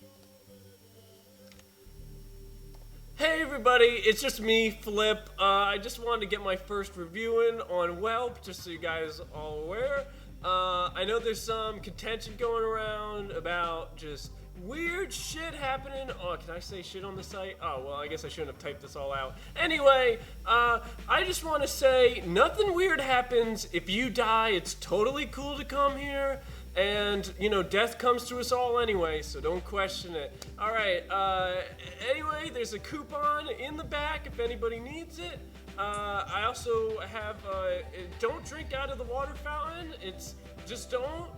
Hey everybody, it's just me, Flip. I just wanted to get my first review in on Welp, just so you guys are all aware. I know there's some contention going around about just weird shit happening. Oh, can I say shit on the site? Oh, well, I guess I shouldn't have typed this all out. Anyway, I just want to say nothing weird happens. If you die, it's totally cool to come here. And, you know, death comes to us all anyway, so don't question it. All right, anyway, there's a coupon in the back if anybody needs it. I also have, don't drink out of the water fountain. It's, just don't.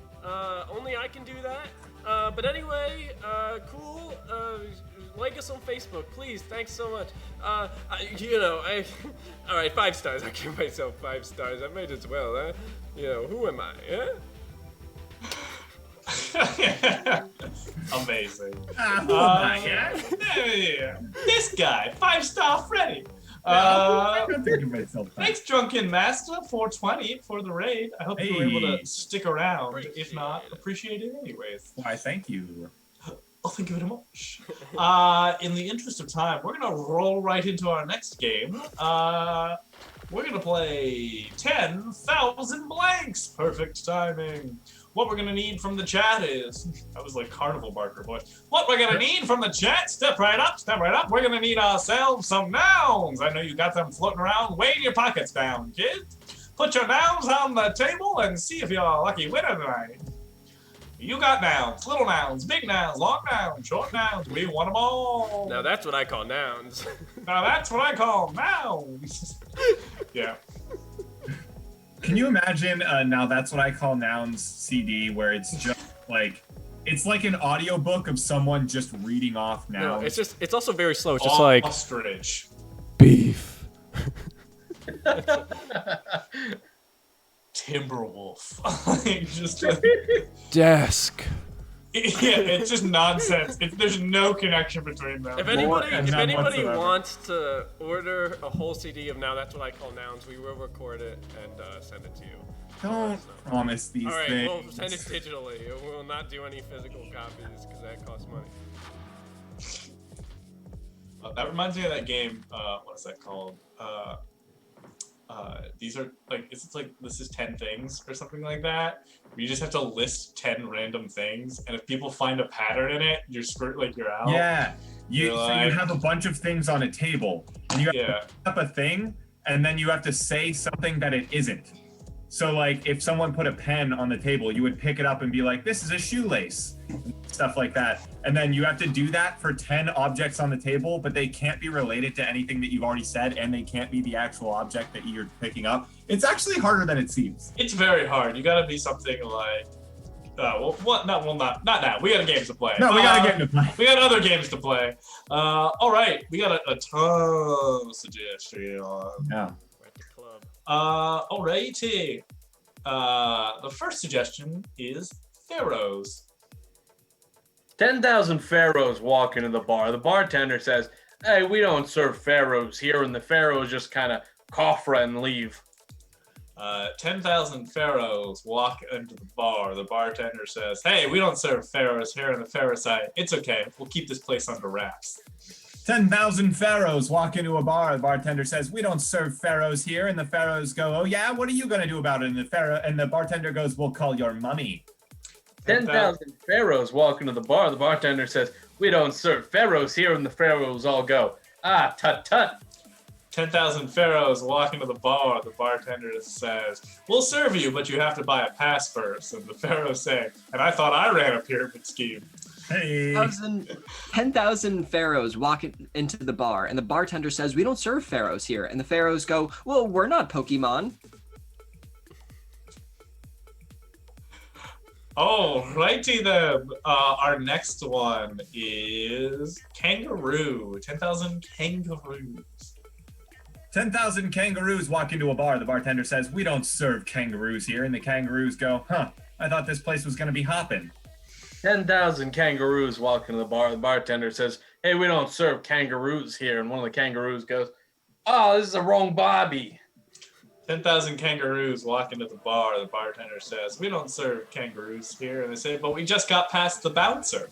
Only I can do that. But anyway, cool. Like us on Facebook, please. Thanks so much. All right, 5 stars. I give myself 5 stars. I might as well, huh? You know, who am I, huh? Amazing. Yeah. This guy, 5-star Freddy. Thanks, Drunken Master 420 for the raid. I hope you were able to stick around. If not, appreciate it anyways. Why, thank you. Oh, thank you very much. In the interest of time, we're gonna roll right into our next game. We're gonna play 10,000 blanks. Perfect timing. What we're gonna need from the chat is, that was like carnival barker voice. What we're gonna need from the chat, step right up, step right up. We're gonna need ourselves some nouns. I know you got them floating around. Weigh your pockets down, kids. Put your nouns on the table and see if you're a lucky winner tonight. You got nouns, little nouns, big nouns, long nouns, short nouns. We want them all. Now that's what I call nouns. Now that's what I call nouns. Yeah. Can you imagine Now That's What I Call Nouns CD where it's just like, it's like an audiobook of someone just reading off nouns? No, it's also very slow. It's just like ostrich. Beef. Timberwolf. Just desk. Yeah, it's just nonsense. There's no connection between them. If anybody wants to order a whole CD of Now That's What I Call Nouns, we will record it and send it to you. Don't promise these things. things. All right, we'll send it digitally. We will not do any physical copies because that costs money. That reminds me of that game. What is that called? These are like, it's like this is 10 things or something like that. You just have to list 10 random things, and if people find a pattern in it, you're screwed. Like you're out. Yeah, you have a bunch of things on a table, and you have to pick up a thing, and then you have to say something that it isn't. So like if someone put a pen on the table, you would pick it up and be like, this is a shoelace, stuff like that. And then you have to do that for 10 objects on the table, but they can't be related to anything that you've already said, and they can't be the actual object that you're picking up. It's actually harder than it seems. It's very hard. You gotta be something like, not now. We got games to play. No, we got a game to play. We got other games to play. All right, we got a ton of suggestions. Yeah. Alrighty. The first suggestion is pharaohs. 10,000 pharaohs walk into the bar. The bartender says, hey, we don't serve pharaohs here, and the pharaohs just kind of cough and leave. 10,000 pharaohs walk into the bar. The bartender says, hey, we don't serve pharaohs here, and the pharaohs say, it's okay, we'll keep this place under wraps. 10,000 pharaohs walk into a bar. The bartender says, we don't serve pharaohs here. And the pharaohs go, oh yeah, what are you going to do about it? And the bartender goes, we'll call your mummy. 10,000 pharaohs walk into the bar. The bartender says, we don't serve pharaohs here. And the pharaohs all go, ah, tut tut. 10,000 pharaohs walk into the bar. The bartender says, we'll serve you, but you have to buy a pass first. And the pharaohs say, and I thought I ran a pyramid scheme. Hey. 10,000 pharaohs walk into the bar, and the bartender says, we don't serve pharaohs here. And the pharaohs go, well, we're not Pokemon. Oh, righty then. Our next one is kangaroo. 10,000 kangaroos. 10,000 kangaroos walk into a bar. The bartender says, we don't serve kangaroos here. And the kangaroos go, huh, I thought this place was going to be hopping. 10,000 kangaroos walk into the bar. The bartender says, hey, we don't serve kangaroos here. And one of the kangaroos goes, oh, this is the wrong Bobby. 10,000 kangaroos walk into the bar. The bartender says, we don't serve kangaroos here. And they say, but we just got past the bouncer.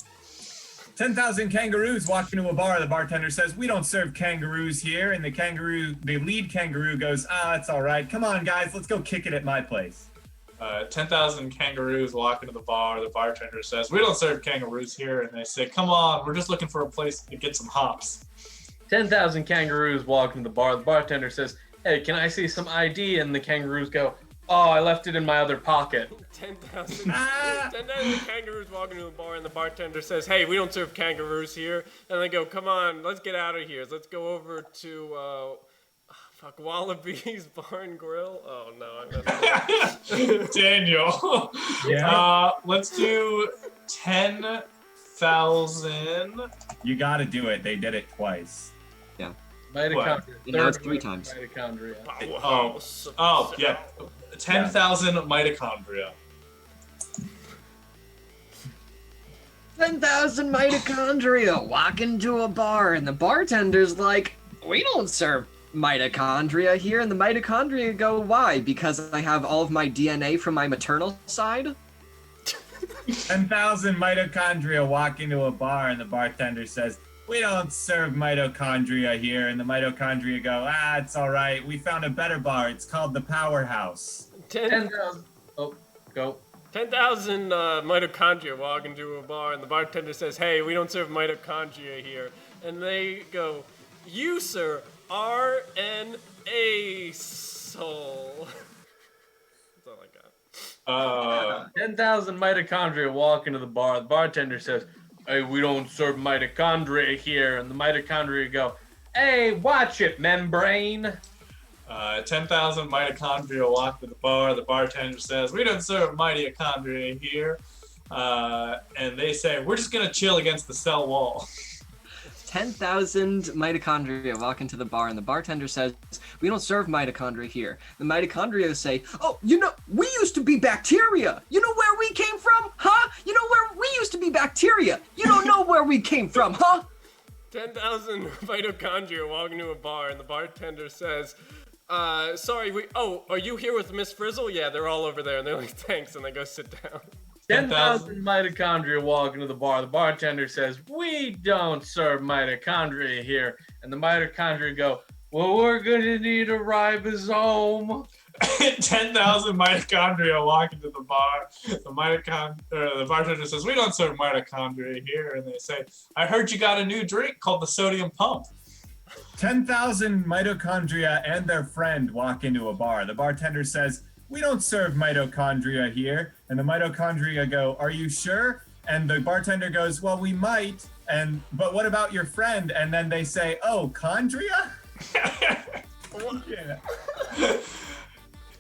10,000 kangaroos walk into a bar. The bartender says, we don't serve kangaroos here. And the lead kangaroo goes, it's all right. Come on, guys, let's go kick it at my place. 10,000 kangaroos walk into the bar. The bartender says, we don't serve kangaroos here. And they say, come on, we're just looking for a place to get some hops. 10,000 kangaroos walk into the bar. The bartender says, hey, can I see some ID? And the kangaroos go, oh, I left it in my other pocket. 10,000 kangaroos walk into the bar, and the bartender says, hey, we don't serve kangaroos here. And they go, come on, let's get out of here. Let's go over to... Wallaby's Bar and Grill? Oh, no. I messed up. Daniel. Yeah. Let's do 10,000. You got to do it. They did it twice. Yeah. Mitochondria. It has 3 times. Mitochondria. Oh, yeah. 10,000 mitochondria. 10,000 mitochondria walk into a bar, and the bartender's like, we don't serve mitochondria here. And the mitochondria go, why? Because I have all of my DNA from my maternal side? 10,000 mitochondria walk into a bar, and the bartender says, we don't serve mitochondria here. And the mitochondria go, it's all right. We found a better bar. It's called the Powerhouse. 10,000. Oh, go. 10,000 mitochondria walk into a bar, and the bartender says, hey, we don't serve mitochondria here. And they go, you, sir, are an asshole. That's all I got. 10,000 mitochondria walk into the bar. The bartender says, hey, we don't serve mitochondria here. And the mitochondria go, hey, watch it, membrane. 10,000 mitochondria walk to the bar. The bartender says, we don't serve mitochondria here. And they say, we're just going to chill against the cell wall. 10,000 mitochondria walk into the bar, and the bartender says, we don't serve mitochondria here. The mitochondria say, oh, you know, we used to be bacteria. You know where we came from, huh? You know where we used to be bacteria. You don't know where we came from, huh? 10,000 mitochondria walk into a bar, and the bartender says, sorry, are you here with Miss Frizzle? Yeah, they're all over there. And they're like, thanks, and they go sit down. 10,000 mitochondria walk into the bar. The bartender says, we don't serve mitochondria here. And the mitochondria go, well, we're going to need a ribosome. 10,000 mitochondria walk into the bar. The bartender says, we don't serve mitochondria here. And they say, I heard you got a new drink called the sodium pump. 10,000 mitochondria and their friend walk into a bar. The bartender says, "We don't serve mitochondria here." And the mitochondria go, "Are you sure?" And the bartender goes, "Well, we might. But what about your friend?" And then they say, "Oh, chondria?" Yeah.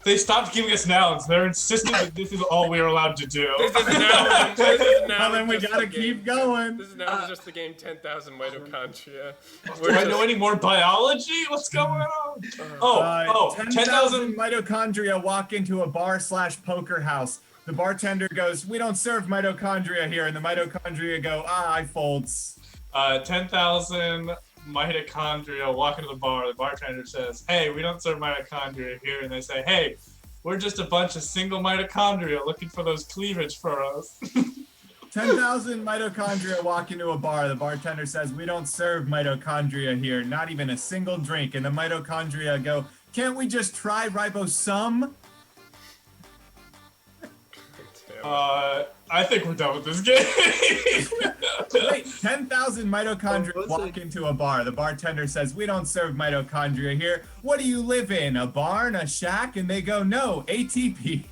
They stopped giving us nouns. They're insisting that this is all we're allowed to do. This is now. Well, then we gotta keep going. This is now just the game 10,000 mitochondria. Do I know any more biology? What's going on? 10,000 mitochondria walk into a bar/poker house. The bartender goes, "We don't serve mitochondria here." And the mitochondria go, "I folds." 10,000 mitochondria walk into the bar. The bartender says, "Hey, we don't serve mitochondria here." And they say, "Hey, we're just a bunch of single mitochondria looking for those cleavage furrows." 10,000 mitochondria walk into a bar. The bartender says, "We don't serve mitochondria here, not even a single drink." And the mitochondria go, "Can't we just try ribosome?" I think we're done with this game. Wait, 10,000 mitochondria walk into a bar. The bartender says, "We don't serve mitochondria here. What do you live in? A barn? A shack?" And they go, "No, ATP."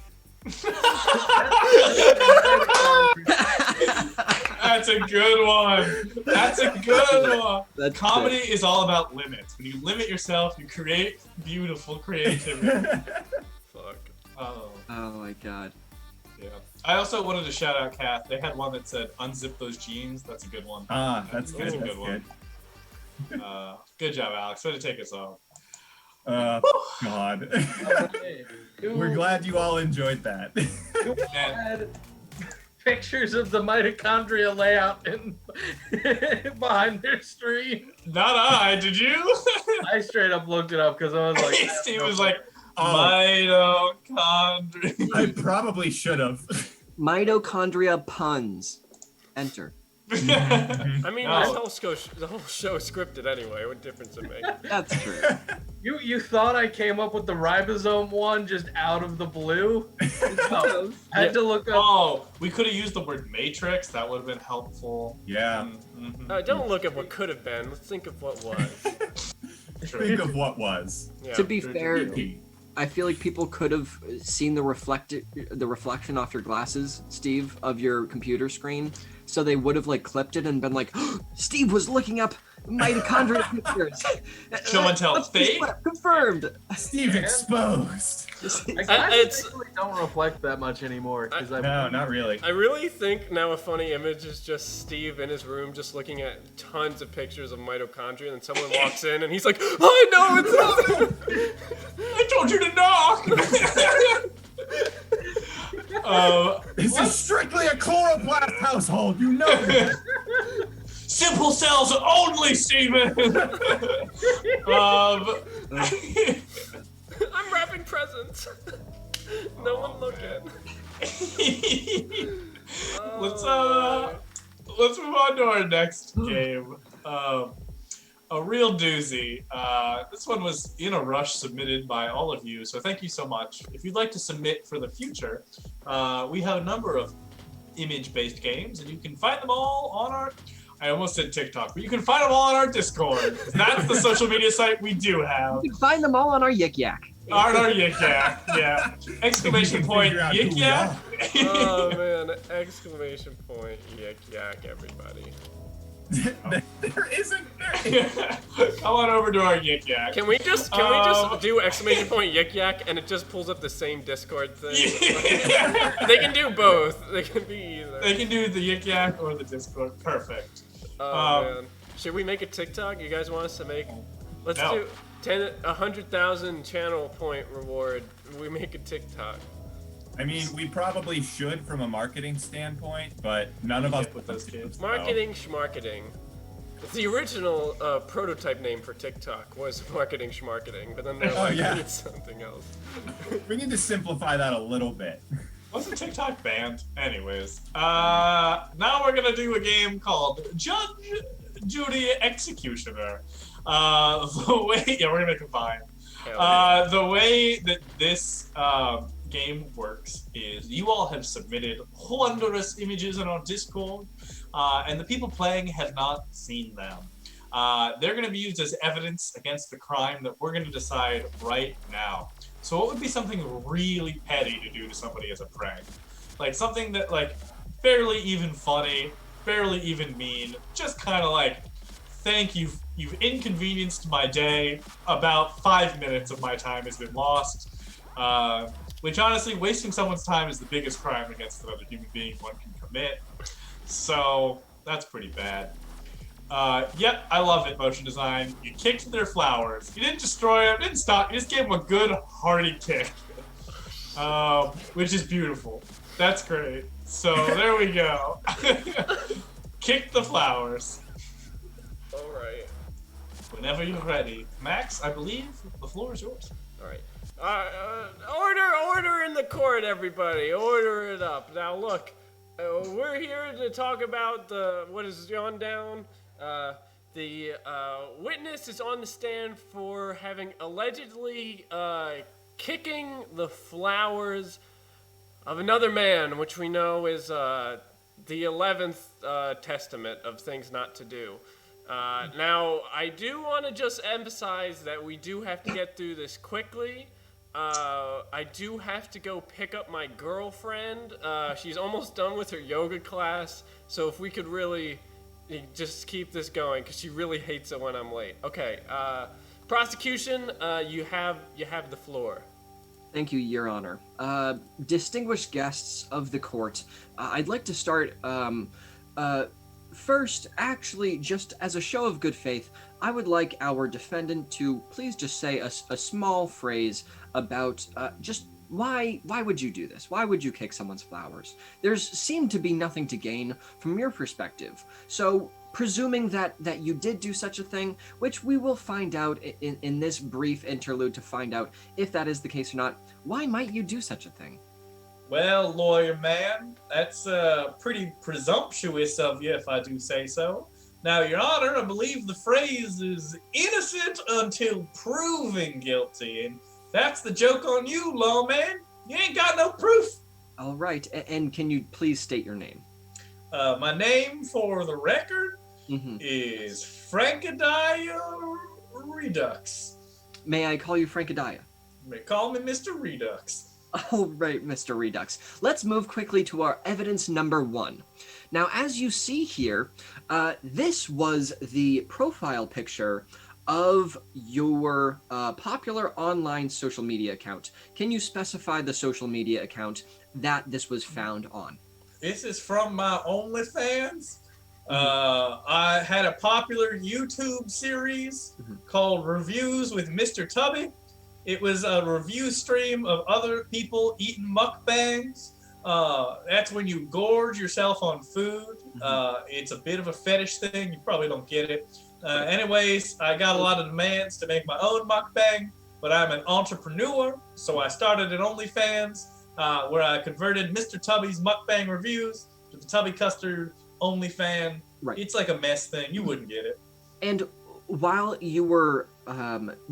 That's a good one. That's a good one. Comedy good. is all about limits. When you limit yourself, you create beautiful creativity. Fuck. Oh my god. Yeah. I also wanted to shout out Kath. They had one that said "unzip those jeans." That's a good one. That's good. That's a That's good one. Good job, Alex. Way to take us home. God. We're glad you all enjoyed that. Had pictures of the mitochondria layout behind their stream. Not I. Did you? I straight up looked it up because I was like, Steve was like, mitochondria. I probably should have. Mitochondria puns. Enter. I mean, the whole show is scripted anyway. What difference it make? That's true. You thought I came up with the ribosome one just out of the blue? No, I had to look up. Oh, we could have used the word matrix. That would have been helpful. Yeah. Don't look at what could have been. Let's think of what was. Think of what was. Yeah. To be fair, I feel like people could have seen the reflection off your glasses, Steve, of your computer screen. So they would have clipped it and been like, oh, "Steve was looking up mitochondria pictures." Show and tell. Fake? Confirmed. Steve exposed. I don't reflect that much anymore. No, not really. I really think now a funny image is just Steve in his room just looking at tons of pictures of mitochondria, and then someone walks in and he's like, "I know it's not." I told you to knock. This is strictly a chloroplast household, you know that. Simple cells only, Steven. I'm wrapping presents. No one look at. Let's move on to our next game. A real doozy. This one was in a rush submitted by all of you, so thank you so much. If you'd like to submit for the future, we have a number of image-based games, and you can find them all on our... I almost said TikTok, but you can find them all on our Discord. That's the social media site we do have. You can find them all on our Yik Yak. On our Yik Yak, yeah. Exclamation point, Yik Yak. Oh man, exclamation point, Yik Yak, everybody. There isn't. Come on over to our Yik Yak. Can we just do exclamation point Yik Yak and it just pulls up the same Discord thing? They can do both. They can be either. They can do the Yik Yak or the Discord. Perfect. Oh man. Should we make a TikTok? You guys want us to make? Let's do 100,000 channel point reward. We make a TikTok. I mean, we probably should from a marketing standpoint, but none of us with those kids. Marketing schmarketing. The original prototype name for TikTok was marketing schmarketing, but then they're like, we need something else. We need to simplify that a little bit. Wasn't TikTok banned? Anyways. Now we're gonna do a game called Judge, Judy, Executioner. We're gonna combine. The way that this game works is you all have submitted wondrous images in our Discord, and the people playing have not seen them. They're going to be used as evidence against the crime that we're going to decide right now. So what would be something really petty to do to somebody as a prank? Like something that like fairly even funny, fairly even mean, just kind of like, thank you, you've inconvenienced my day. About 5 minutes of my time has been lost. Which honestly, wasting someone's time is the biggest crime against another human being one can commit. So that's pretty bad. Yep, I love it, motion design. You kicked their flowers. You didn't destroy them, didn't stop. You just gave them a good, hearty kick. Which is beautiful. That's great. So there we go. Kick the flowers. All right. Whenever you're ready. Max, I believe the floor is yours. All right. Order in the court, everybody. Order it up. Now, look, we're here to talk about what is gone down. The witness is on the stand for having allegedly kicking the flowers of another man, which we know is the 11th testament of things not to do. Now, I do want to just emphasize that we do have to get through this quickly. I do have to go pick up my girlfriend. She's almost done with her yoga class, so if we could really just keep this going, because she really hates it when I'm late. Okay, prosecution, you have the floor. Thank you, Your Honor. Distinguished guests of the court, I'd like to start first, actually, just as a show of good faith, I would like our defendant to please just say a small phrase about just why would you do this? Why would you kick someone's flowers? There's seemed to be nothing to gain from your perspective. So, presuming that you did do such a thing, which we will find out in this brief interlude to find out if that is the case or not, why might you do such a thing? Well, lawyer man, that's pretty presumptuous of you, if I do say so. Now, Your Honor, I believe the phrase is innocent until proven guilty, and that's the joke on you, lawman. You ain't got no proof. All right, and can you please state your name? My name, for the record, is Frankadiah Redux. May I call you Frankadiah? You may call me Mr. Redux. All right, Mr. Redux. Let's move quickly to our evidence number 1. Now, as you see here, this was the profile picture of your popular online social media account. Can you specify the social media account that this was found on? This is from my OnlyFans. I had a popular YouTube series called Reviews with Mr. Tubby. It was a review stream of other people eating mukbangs. That's when you gorge yourself on food. It's a bit of a fetish thing. You probably don't get it. Anyways, I got a lot of demands to make my own mukbang, but I'm an entrepreneur, so I started an OnlyFans where I converted Mr. Tubby's mukbang reviews to the Tubby Custard OnlyFans. Right. It's like a mess thing. You wouldn't get it. And while you were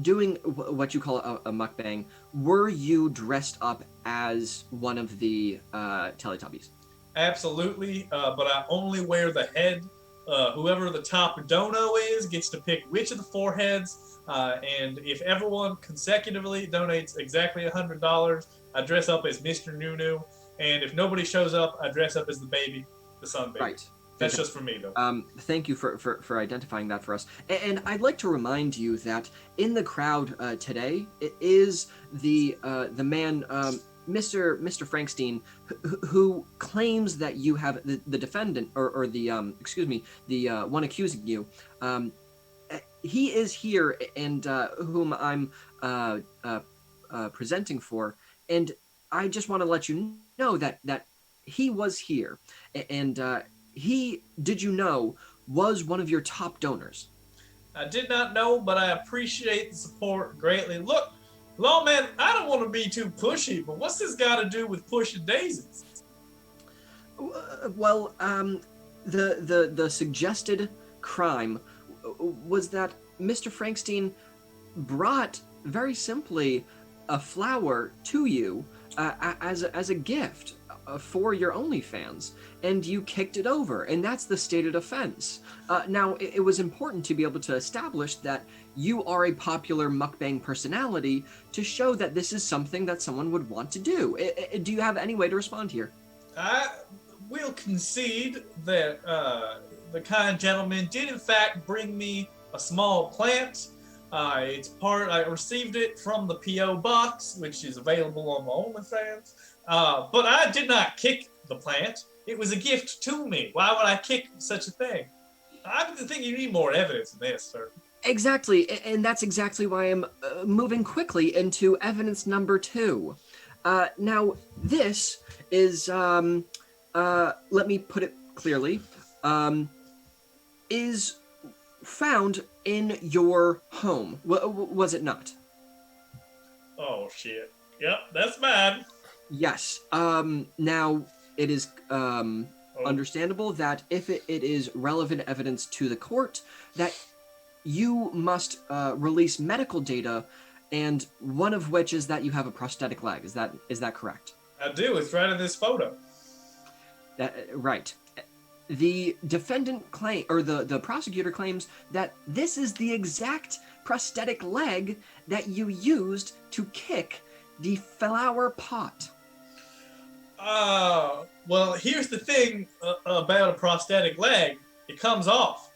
doing what you call a mukbang, were you dressed up as one of the Teletubbies? Absolutely, but I only wear the head. Whoever the top dono is gets to pick which of the 4 heads, and if everyone consecutively donates exactly $100, I dress up as Mr. Nunu, and if nobody shows up, I dress up as the baby, the sun baby. Right. That's just for me, though. Thank you for identifying that for us. And I'd like to remind you that in the crowd today it is the man, Mr. Frankstein, who claims that you have the defendant or the the one accusing you. He is here, and whom I'm presenting for, and I just want to let you know that he was here, and he, did you know, was one of your top donors. I did not know, but I appreciate the support greatly. Look, lawman, I don't want to be too pushy, but what's this got to do with pushing daisies? Well, the suggested crime was that Mr. Frankstein brought, very simply, a flower to you as a gift. for your OnlyFans, and you kicked it over, and that's the stated offense. Now, it was important to be able to establish that you are a popular mukbang personality to show that this is something that someone would want to do. Do you have any way to respond here? I will concede that the kind gentleman did in fact bring me a small plant. I received it from the P.O. box, which is available on my OnlyFans. But I did not kick the plant. It was a gift to me. Why would I kick such a thing? I think you need more evidence than this, sir. Exactly, and that's exactly why I'm moving quickly into evidence number 2. Now, this is, let me put it clearly, is found in your home. Was it not? Oh, shit. Yep, that's mine. Yes. Now, it is understandable that if it is relevant evidence to the court, that you must release medical data, and one of which is that you have a prosthetic leg. Is that correct? I do. It's right in this photo. Right. The defendant the prosecutor claims that this is the exact prosthetic leg that you used to kick the flower pot. Well, here's the thing about a prosthetic leg. It comes off.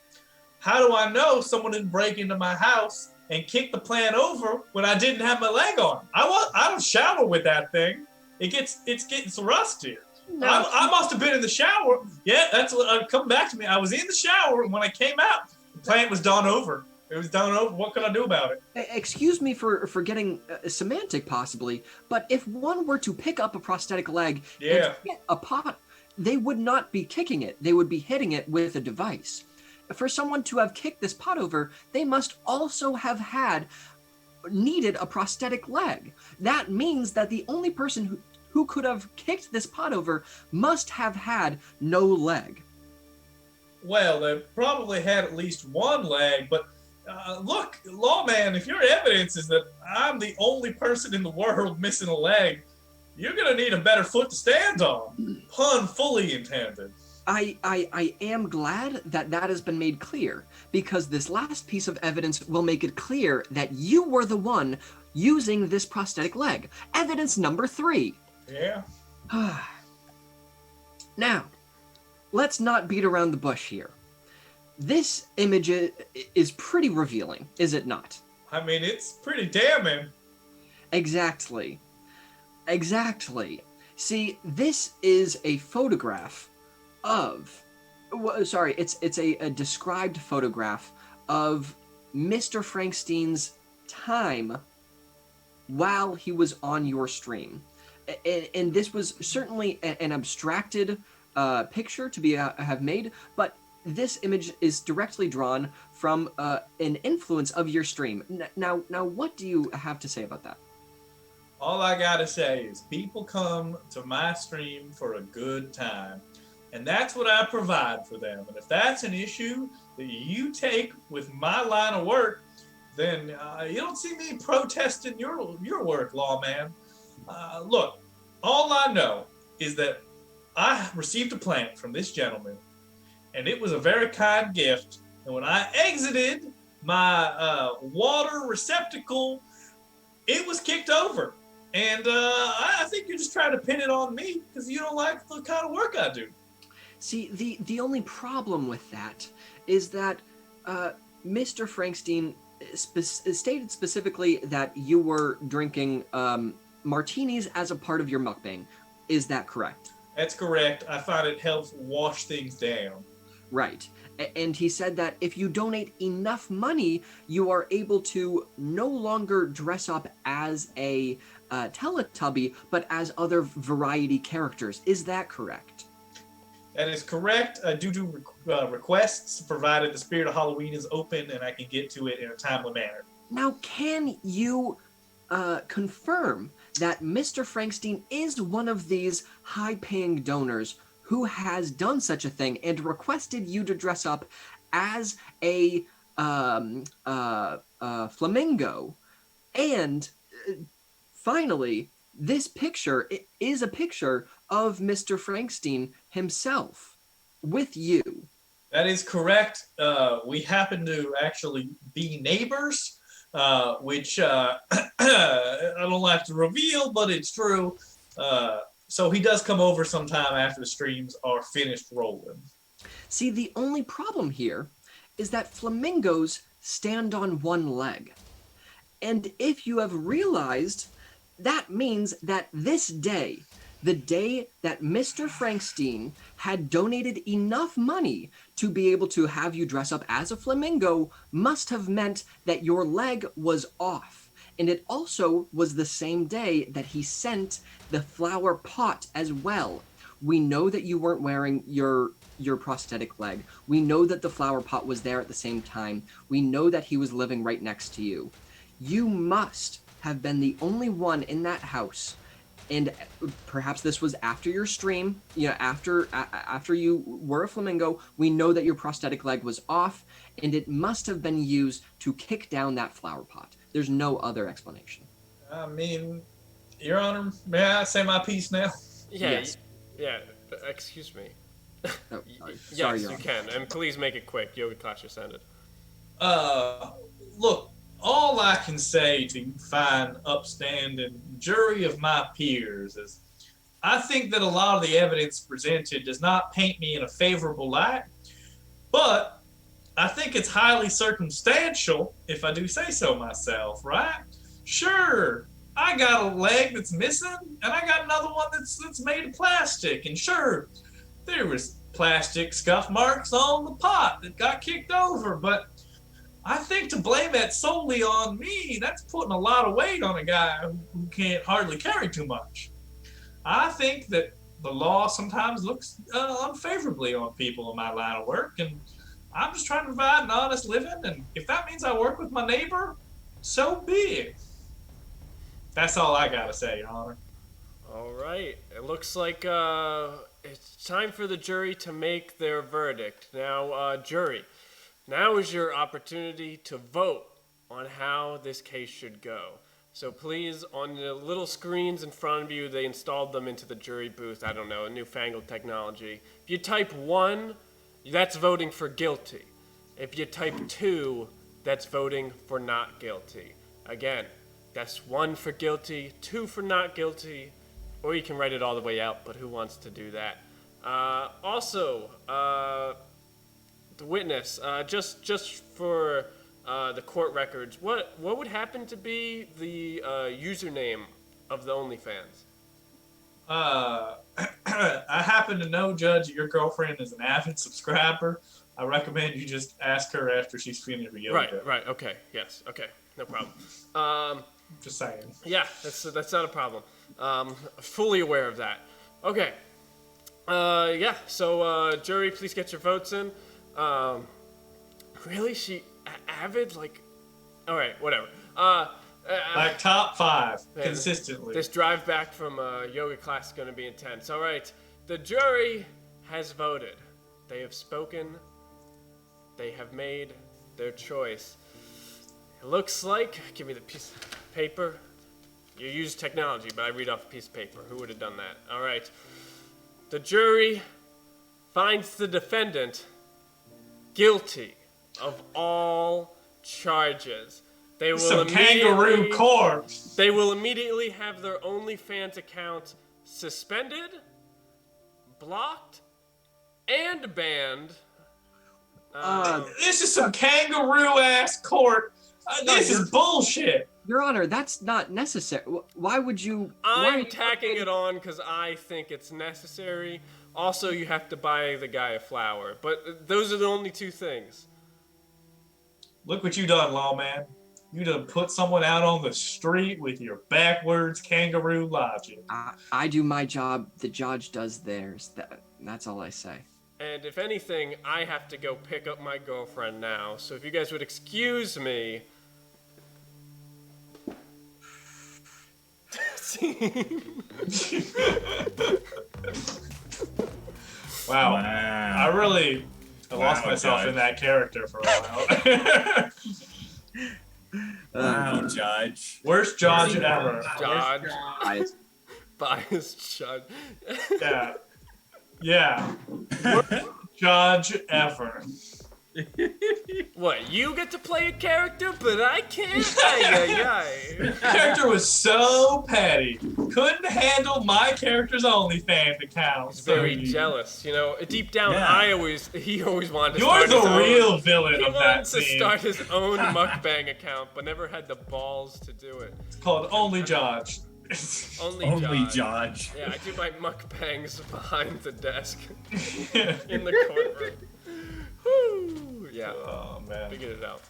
How do I know someone didn't break into my house and kick the plant over when I didn't have my leg on? I don't shower with that thing. It's getting rusty. No. I must have been in the shower. Yeah, that's what come back to me. I was in the shower, and when I came out, the plant was done over. It was done over. What could I do about it? Excuse me for getting semantic, possibly, but if one were to pick up a prosthetic leg and hit a pot, they would not be kicking it. They would be hitting it with a device. For someone to have kicked this pot over, they must also have needed a prosthetic leg. That means that the only person who could have kicked this pot over must have had no leg. Well, they probably had at least one leg, but look, lawman, if your evidence is that I'm the only person in the world missing a leg, you're gonna need a better foot to stand on. Pun fully intended. I am glad that has been made clear, because this last piece of evidence will make it clear that you were the one using this prosthetic leg. Evidence number 3. Yeah. Now, let's not beat around the bush here. This image is pretty revealing, is it not? I mean, it's pretty damning. Exactly. See, this is a photograph of... Sorry, it's a described photograph of Mr. Frankstein's time while he was on your stream. And this was certainly an abstracted picture to be have made, but this image is directly drawn from an influence of your stream. Now, what do you have to say about that? All I gotta say is people come to my stream for a good time, and that's what I provide for them. And if that's an issue that you take with my line of work, then you don't see me protesting your work, lawman. Look, all I know is that I received a plant from this gentleman, and it was a very kind gift. And when I exited my water receptacle, it was kicked over. And I think you're just trying to pin it on me because you don't like the kind of work I do. See, the only problem with that is that Mr. Frankstein stated specifically that you were drinking martinis as a part of your mukbang. Is that correct? That's correct. I find it helps wash things down. Right. And he said that if you donate enough money, you are able to no longer dress up as a Teletubby, but as other variety characters. Is that correct? That is correct. Due to requests, provided the spirit of Halloween is open and I can get to it in a timely manner. Now, can you confirm that Mr. Frankstein is one of these high-paying donors who has done such a thing and requested you to dress up as a flamingo? And finally, this picture is a picture of Mr. Frankstein himself with you. That is correct. We happen to actually be neighbors, which I don't like to reveal, but it's true. So he does come over sometime after the streams are finished rolling. See, the only problem here is that flamingos stand on one leg. And if you have realized, that means that this day, the day that Mr. Frankstein had donated enough money to be able to have you dress up as a flamingo, must have meant that your leg was off. And it also was the same day that he sent the flower pot as well. We know that you weren't wearing your prosthetic leg. We know that the flower pot was there at the same time. We know that he was living right next to you. You must have been the only one in that house, and perhaps this was after your stream, after you were a flamingo. We know that your prosthetic leg was off, and it must have been used to kick down that flower pot. There's no other explanation. I mean, Your Honor, may I say my piece now? Yeah, Yes. yeah. Excuse me. Oh, sorry. Yes, Sorry, you Your Honor. can, and please make it quick. Yoga class just ended. Look, all I can say to you fine, upstanding jury of my peers is I think that a lot of the evidence presented does not paint me in a favorable light, but I think it's highly circumstantial, if I do say so myself, right? Sure, I got a leg that's missing, and I got another one that's made of plastic, and sure, there was plastic scuff marks on the pot that got kicked over, but I think to blame that solely on me, that's putting a lot of weight on a guy who can't hardly carry too much. I think that the law sometimes looks unfavorably on people in my line of work, and I'm just trying to provide an honest living, and if that means I work with my neighbor, so be it. That's all I gotta say, Your Honor. All right. It looks like it's time for the jury to make their verdict. Now, jury, now is your opportunity to vote on how this case should go. So please, on the little screens in front of you, they installed them into the jury booth. I don't know, a newfangled technology. If you type 1, that's voting for guilty. If you type 2, that's voting for not guilty. Again, that's 1 for guilty, 2 for not guilty, or you can write it all the way out, but who wants to do that? Also, the witness, just for the court records, what would happen to be the username of the OnlyFans? I happen to know, Judge, your girlfriend is an avid subscriber. I recommend you just ask her after she's finished with yoga. Right, okay, yes, okay, no problem. Just saying. Yeah, that's not a problem. Fully aware of that. Okay. Yeah, so jury, please get your votes in. Really? She avid? Like, all right, whatever. Like top 5, man, consistently. This drive back from yoga class is going to be intense. All right, the jury has voted. They have spoken. They have made their choice. It looks like, give me the piece of paper. You use technology, but I read off a piece of paper. Who would have done that? All right. The jury finds the defendant guilty of all charges. They will Some kangaroo corpse. They will immediately have their OnlyFans account suspended, blocked, and banned. This is some kangaroo-ass court. This is bullshit. Your Honor, that's not necessary. Why would you? I'm tacking it on because I think it's necessary. Also, you have to buy the guy a flower. But those are the only 2 things. Look what you done, lawman. You done put someone out on the street with your backwards kangaroo logic. I do my job. The judge does theirs. That's all I say. And if anything, I have to go pick up my girlfriend now. So if you guys would excuse me. Wow. I really lost myself in that character for a while. Wow, Judge. Worst Judge ever. Judge. biased judge. Yeah. Yeah. Worst judge ever. What, you get to play a character, but I can't? Ay. Character was so petty. Couldn't handle my character's OnlyFans account. He's very jealous, you know. Deep down, Yeah. he always wanted to You're start the his own. real villain of that He wanted to scene. start his own mukbang account, but never had the balls to do it. It's called Only Judge. Only Judge. Yeah, I do my mukbangs behind the desk in the courtroom. Woo! Yeah. Oh man. Figured it out.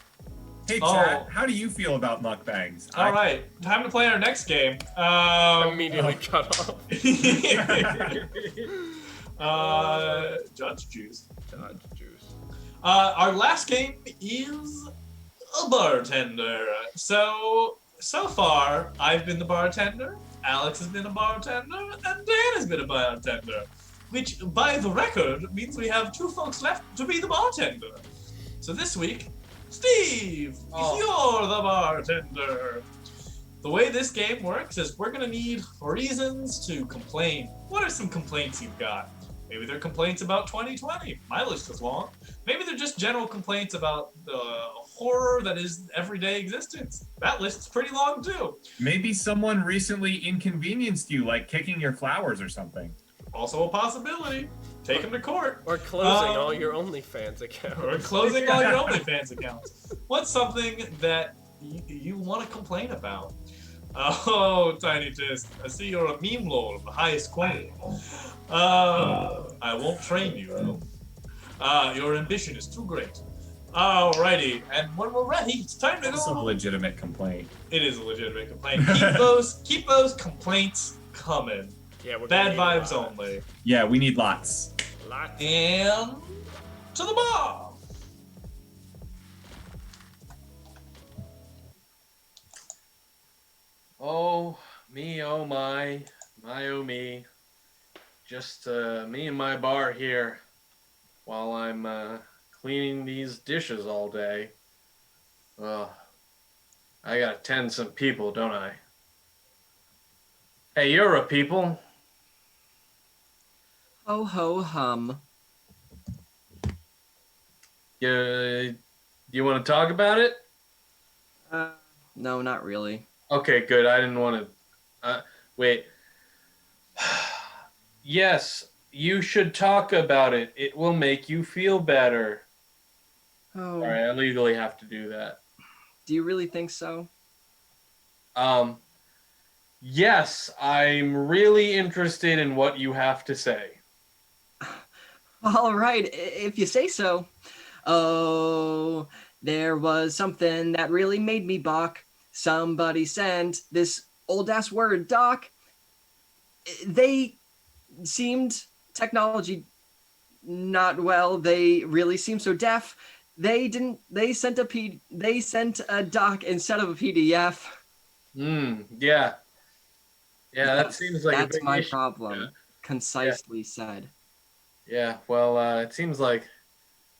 Hey, chat, how do you feel about mukbangs? All right, time to play our next game. Immediately cut off. Judge Juice. Judge Juice. Our last game is a bartender. So far, I've been the bartender, Alex has been a bartender, and Dan has been a bartender. Which, by the record, means we have 2 folks left to be the bartender. So this week, Steve, you're the bartender. The way this game works is we're gonna need reasons to complain. What are some complaints you've got? Maybe they're complaints about 2020. My list is long. Maybe they're just general complaints about the horror that is everyday existence. That list's pretty long too. Maybe someone recently inconvenienced you, like kicking your flowers or something. Also a possibility. Take them to court. Or closing all your OnlyFans accounts. Or closing all your OnlyFans accounts. What's something that you want to complain about? Oh, Tiny Tist, I see you're a meme lord of the highest quality. I won't train you, though. Your ambition is too great. Alrighty, and when we're ready, it's time to That's a go. legitimate complaint. It is a legitimate complaint. Keep those complaints coming. Yeah, we're Bad gonna need vibes a lot. only. Yeah, we need lots. And to the bar. Oh, me, oh my oh me. Just me and my bar here while I'm cleaning these dishes all day. Well, I gotta tend some people, don't I? Hey, you're a people. Ho ho hum. You want to talk about it? No, not really. Okay, good. I didn't want to. Wait. Yes, you should talk about it. It will make you feel better. Oh. All right, I legally have to do that. Do you really think so? Yes, I'm really interested in what you have to say. All right, if you say so. Oh, there was something that really made me balk. Somebody sent this old-ass word, Doc. They seemed technology not well. They really seemed so deaf. They sent a doc instead of a PDF. Yeah. Yeah, that seems like that's a big my issue. problem. Yeah. Concisely said. Yeah, well, it seems like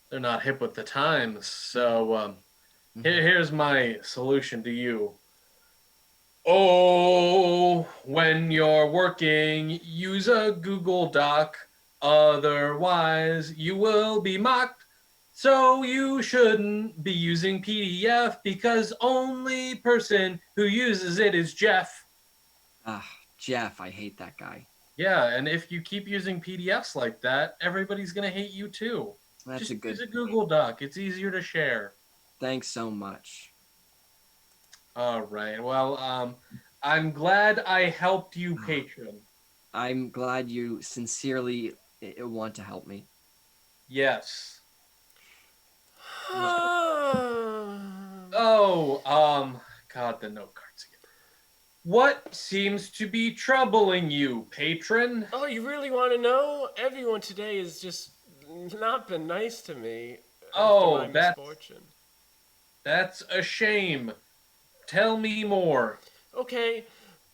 they're not hip with the times. So here's my solution to you. Oh, when you're working, use a Google Doc. Otherwise, you will be mocked. So you shouldn't be using PDF because only person who uses it is Jeff. Jeff, I hate that guy. Yeah, and if you keep using PDFs like that, everybody's going to hate you too. That's Just a good use a Google Doc. It's easier to share. Thanks so much. All right. Well, I'm glad I helped you, patron. I'm glad you sincerely want to help me. Yes. God, the note cards again. What seems to be troubling you, patron? Oh, you really want to know? Everyone today has just not been nice to me. Oh, after my misfortune. That's a shame. Tell me more. Okay.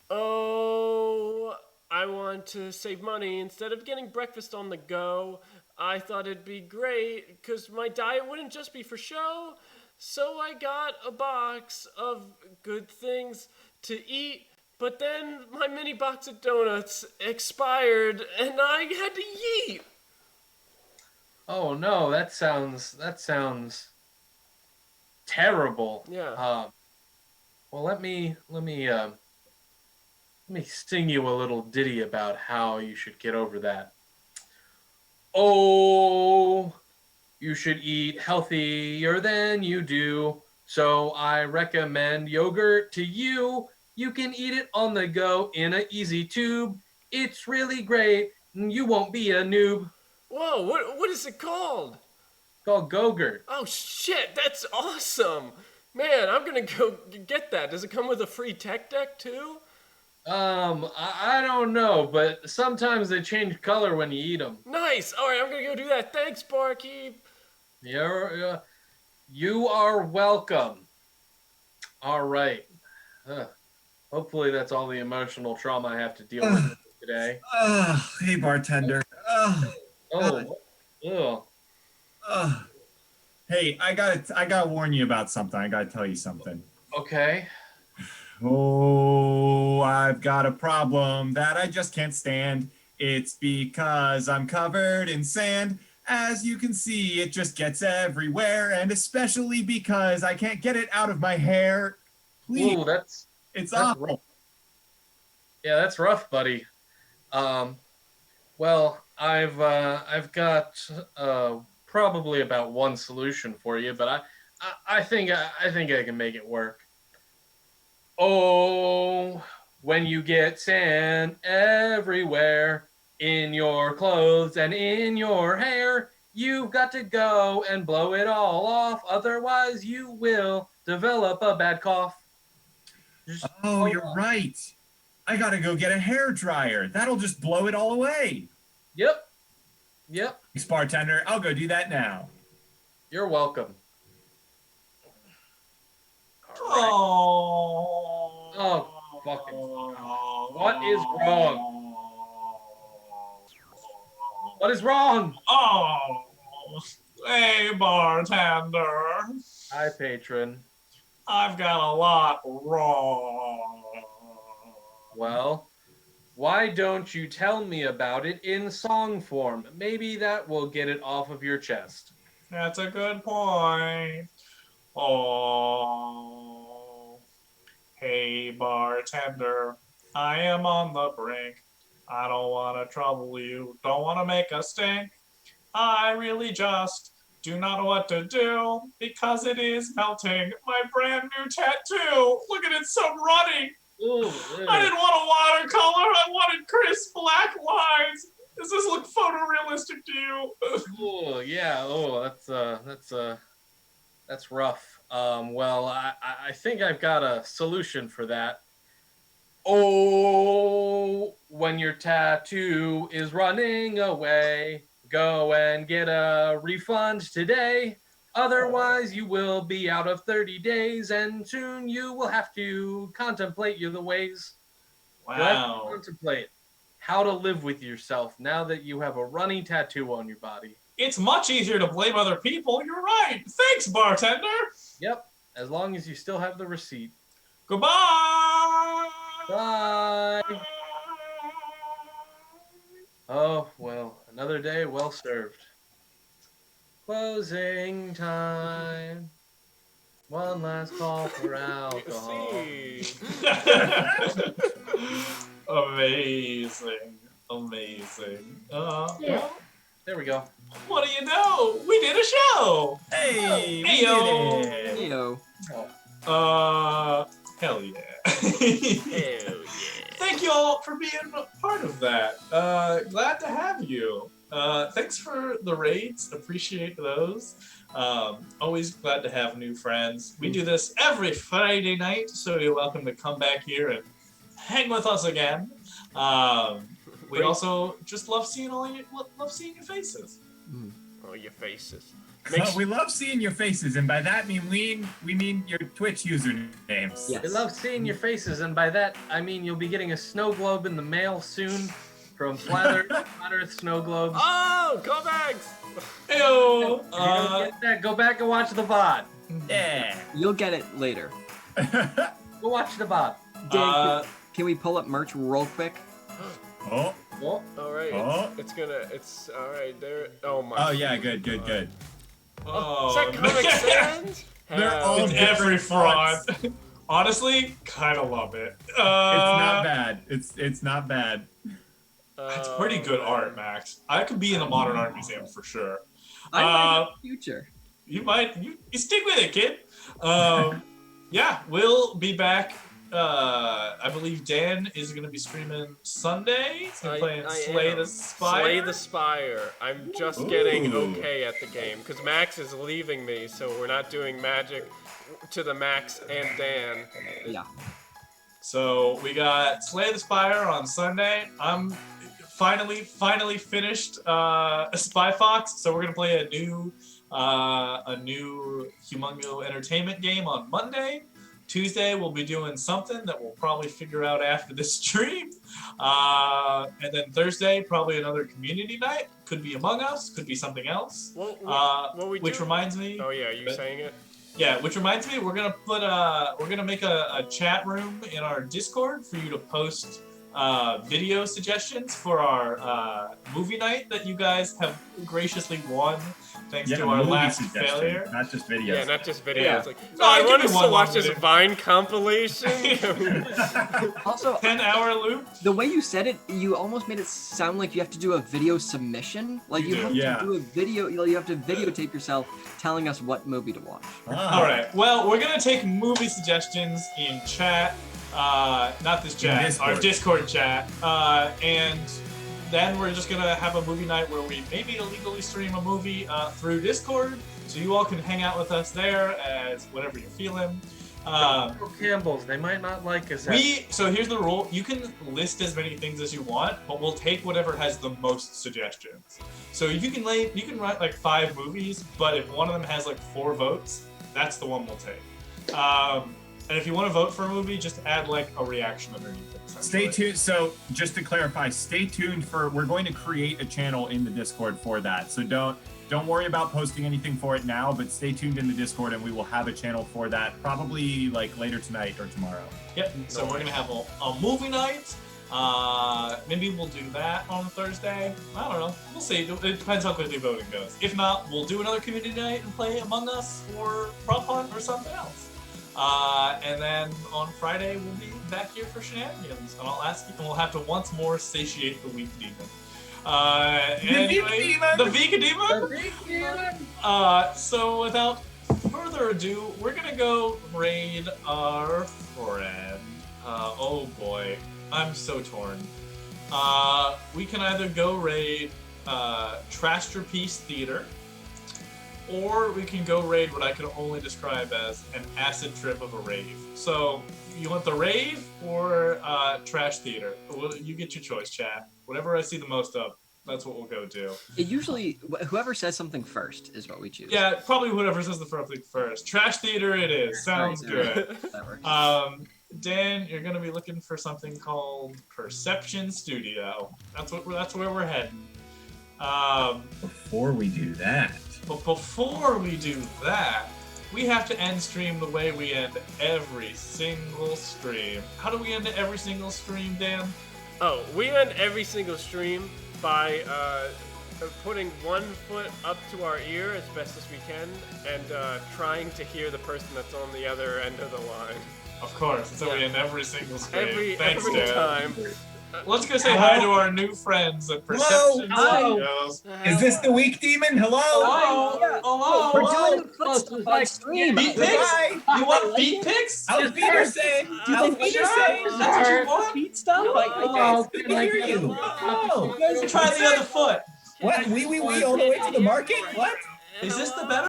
Oh, I want to save money. Instead of getting breakfast on the go, I thought it'd be great because my diet wouldn't just be for show. So I got a box of good things to eat but then my mini box of donuts expired and I had to yeet. Oh no, that sounds terrible. Yeah. Well, let me sing you a little ditty about how you should get over that. Oh, you should eat healthier than you do. So I recommend yogurt to you. You can eat it on the go in an easy tube. It's really great. You won't be a noob. Whoa, what is it called? It's called Go-Gurt. Oh shit, that's awesome. Man, I'm gonna go get that. Does it come with a free tech deck too? I don't know, but sometimes they change color when you eat them. Nice. All right, I'm gonna go do that. Thanks, Barkeep. You are welcome. All right. Hopefully that's all the emotional trauma I have to deal with today. Hey, bartender. Hey, I gotta warn you about something. I gotta tell you something. Okay. Oh, I've got a problem that I just can't stand. It's because I'm covered in sand. As you can see, it just gets everywhere, and especially because I can't get it out of my hair. Please. Ooh, it's that's awful. rough. Yeah, that's rough, buddy. Well, I've got probably about one solution for you, but I think I can make it work. Oh, when you get sand everywhere in your clothes and in your hair, you've got to go and blow it all off. Otherwise, you will develop a bad cough. You're right. I gotta go get a hair dryer. That'll just blow it all away. Yep. Thanks, bartender. I'll go do that now. You're welcome. Oh, fucking. What is wrong? What is wrong? Oh, hey, bartender. Hi, patron. I've got a lot wrong. Well, why don't you tell me about it in song form? Maybe that will get it off of your chest. That's a good point. Oh, hey, bartender. I am on the brink. I don't want to trouble you. Don't want to make a stink. I really just do not know what to do because it is melting my brand new tattoo. Look at it, so runny. Ooh, I didn't want a watercolor. I wanted crisp black lines. Does this look photorealistic to you? Oh yeah. Oh, that's rough. Well, I think I've got a solution for that. Oh, when your tattoo is running away, go and get a refund today. Otherwise, you will be out of 30 days, and soon you will have to contemplate the ways. Wow. You'll have to contemplate how to live with yourself now that you have a running tattoo on your body. It's much easier to blame other people. You're right. Thanks, bartender. Yep, as long as you still have the receipt. Goodbye. Bye. Oh, well, another day well served. Closing time. One last call for alcohol. Amazing. Well, there we go. what do you know? We did a show. Hey, we Heyo. did it. Heyo. Hell yeah. Hell yeah. Thank you all for being a part of that. Glad to have you. Thanks for the raids. Appreciate those. Always glad to have new friends. We do this every Friday night, so you're welcome to come back here and hang with us again. We also just love seeing your faces. Oh, your faces. We love seeing your faces, and by that we mean your Twitch usernames. Yes. We love seeing your faces, and by that I mean you'll be getting a snow globe in the mail soon from Flat Earth Snow Globes. Oh, callbacks! Heyo. If you don't get that, go back and watch the VOD. Yeah. You'll get it later. Go watch the VOD. Dan, Can we pull up merch real quick? Oh. Well, All right. Oh. It's all right. There. Oh my. Oh yeah, good. Is that Comic Sans? They're all It's every different fraud. fonts. Honestly, kind of love it. It's not bad. It's not bad. That's pretty good art, Max. I could be in a modern art museum for sure. I might have a future. You might. You stick with it, kid. Yeah, we'll be back. I believe Dan is going to be streaming Sunday. He's playing Slay the Spire. Slay the Spire. I'm just getting okay at the game because Max is leaving me, so we're not doing magic to the Max and Dan. Yeah. So we got Slay the Spire on Sunday. I'm finally finished Spy Fox. So we're gonna play a new Humongo Entertainment game on Monday. Tuesday we'll be doing something that we'll probably figure out after this stream. And then Thursday probably another community night. Could be Among Us. Could be something else. Which reminds me. Oh yeah, you saying it? Yeah, which reminds me, we're gonna make a chat room in our Discord for you to post video suggestions for our movie night that you guys have graciously won thanks to our last failure. Not just videos. Yeah, not just videos. Yeah. Like, No, I give want me us one to watch long this video. Vine compilation. Also, 10-hour loop. the way you said it, you almost made it sound like you have to do a video submission. Like you have to do a video. You have to videotape yourself telling us what movie to watch. All right. Well, we're gonna take movie suggestions in chat. Not this chat, our Discord chat. And then we're just gonna have a movie night where we maybe illegally stream a movie through Discord, so you all can hang out with us there as whatever you're feeling. Campbell's, they might not like us. So here's the rule: you can list as many things as you want, but we'll take whatever has the most suggestions. So you can write like 5 movies, but if one of them has like 4 votes, that's the one we'll take. And if you want to vote for a movie, just add like a reaction underneath it. Stay tuned. So just to clarify, stay tuned for. We're going to create a channel in the Discord for that. So don't worry about posting anything for it now, but stay tuned in the Discord, and we will have a channel for that probably like later tonight or tomorrow. Yep. So we're gonna have a movie night. Maybe we'll do that on Thursday. I don't know. We'll see. It depends how quickly voting goes. If not, we'll do another community night and play Among Us or Prop Hunt or something else. And then on Friday we'll be back here for shenanigans, and I'll ask you, and we'll have to once more satiate the weak demon. Anyway, the Vika demon. So without further ado, we're gonna go raid our friend. Oh boy, I'm so torn. We can either go raid Trasterpiece Theater, or we can go raid what I can only describe as an acid trip of a rave. So, you want the rave or trash theater? Well, you get your choice, chat. Whatever I see the most of, that's what we'll go do. It usually, whoever says something first is what we choose. Yeah, probably whoever says the thing first. Trash theater it is. Sounds good. Dan, you're gonna be looking for something called Perception Studio. That's where we're heading. Before we do that. But before we do that, we have to end stream the way we end every single stream. How do we end every single stream, Dan? Oh, we end every single stream by putting one foot up to our ear as best as we can and trying to hear the person that's on the other end of the line. Of course, that's how we end every single stream. Thanks, every Dan. time. Let's go say hi to our new friends at Perception Studios. Is this the weak demon? Hello? Hello? We're doing a live stream. Beat pics? You want beat pics? How's Peter saying? How's Peter saying? That's what you want? Beat stuff? Oh, good to hear you. Oh. Try the other foot. What? Wee all the way to the market? What? Is this the better?